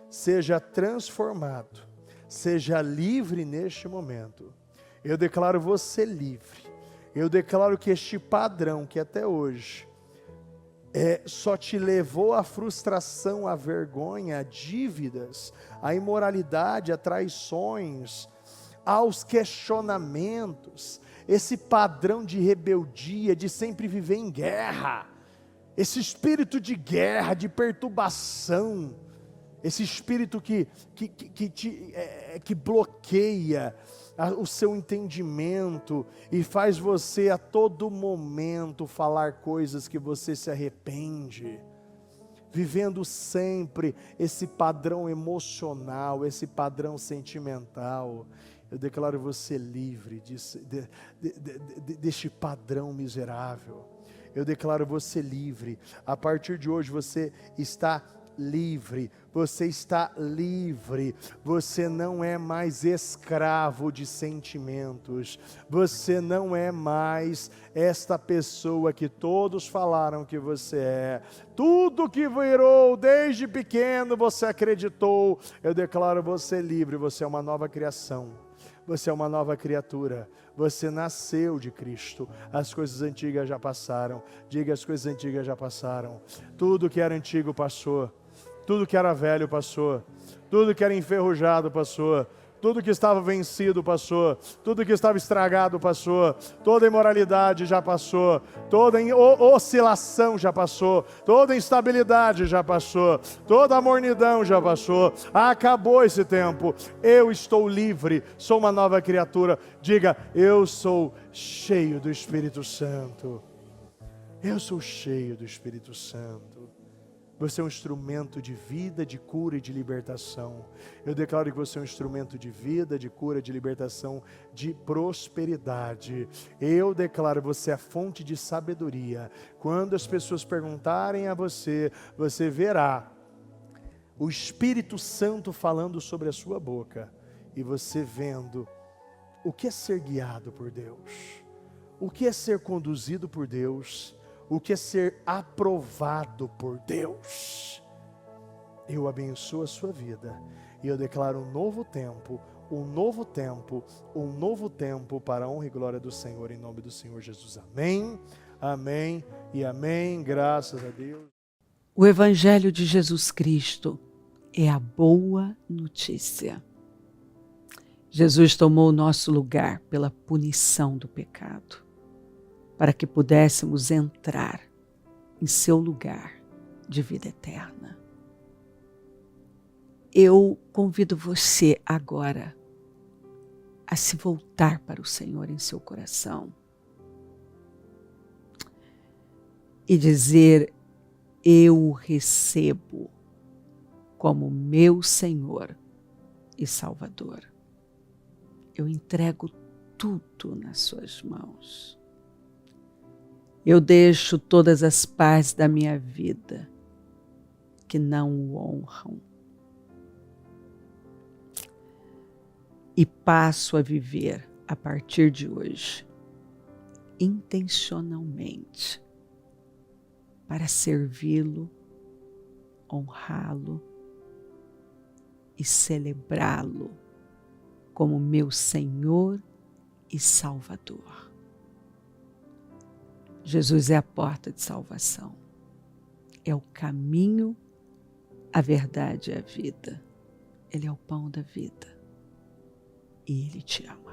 Seja transformado, seja livre neste momento. Eu declaro você livre. Eu declaro que este padrão que até hoje só te levou à frustração, à vergonha, a dívidas, à imoralidade, a traições, aos questionamentos, esse padrão de rebeldia, de sempre viver em guerra, esse espírito de guerra, de perturbação, esse espírito que bloqueia o seu entendimento e faz você a todo momento falar coisas que você se arrepende, vivendo sempre esse padrão emocional, esse padrão sentimental. Eu declaro você livre deste padrão miserável. Eu declaro você livre. A partir de hoje você está livre. Você está livre. Você não é mais escravo de sentimentos. Você não é mais esta pessoa que todos falaram que você é. Tudo que virou desde pequeno você acreditou. Eu declaro você livre. Você é uma nova criação. Você é uma nova criatura, você nasceu de Cristo, as coisas antigas já passaram. Diga: as coisas antigas já passaram. Tudo que era antigo passou, tudo que era velho passou, tudo que era enferrujado passou, tudo que estava vencido passou, tudo que estava estragado passou, toda imoralidade já passou, toda oscilação já passou, toda instabilidade já passou, toda mornidão já passou, acabou esse tempo. Eu estou livre, sou uma nova criatura. Diga: eu sou cheio do Espírito Santo. Eu sou cheio do Espírito Santo. Você é um instrumento de vida, de cura e de libertação. Eu declaro que você é um instrumento de vida, de cura, de libertação, de prosperidade. Eu declaro que você é a fonte de sabedoria. Quando as pessoas perguntarem a você, você verá o Espírito Santo falando sobre a sua boca. E você vendo o que é ser guiado por Deus, o que é ser conduzido por Deus, o que é ser aprovado por Deus. Eu abençoo a sua vida e eu declaro um novo tempo, um novo tempo, um novo tempo para a honra e glória do Senhor, em nome do Senhor Jesus. Amém, amém e amém. Graças a Deus. O Evangelho de Jesus Cristo é a boa notícia. Jesus tomou o nosso lugar pela punição do pecado, para que pudéssemos entrar em seu lugar de vida eterna. Eu convido você agora a se voltar para o Senhor em seu coração e dizer: eu o recebo como meu Senhor e Salvador. Eu entrego tudo nas suas mãos. Eu deixo todas as partes da minha vida que não o honram e passo a viver a partir de hoje intencionalmente para servi-lo, honrá-lo e celebrá-lo como meu Senhor e Salvador. Jesus é a porta de salvação, é o caminho, a verdade e a vida. Ele é o pão da vida e Ele te ama.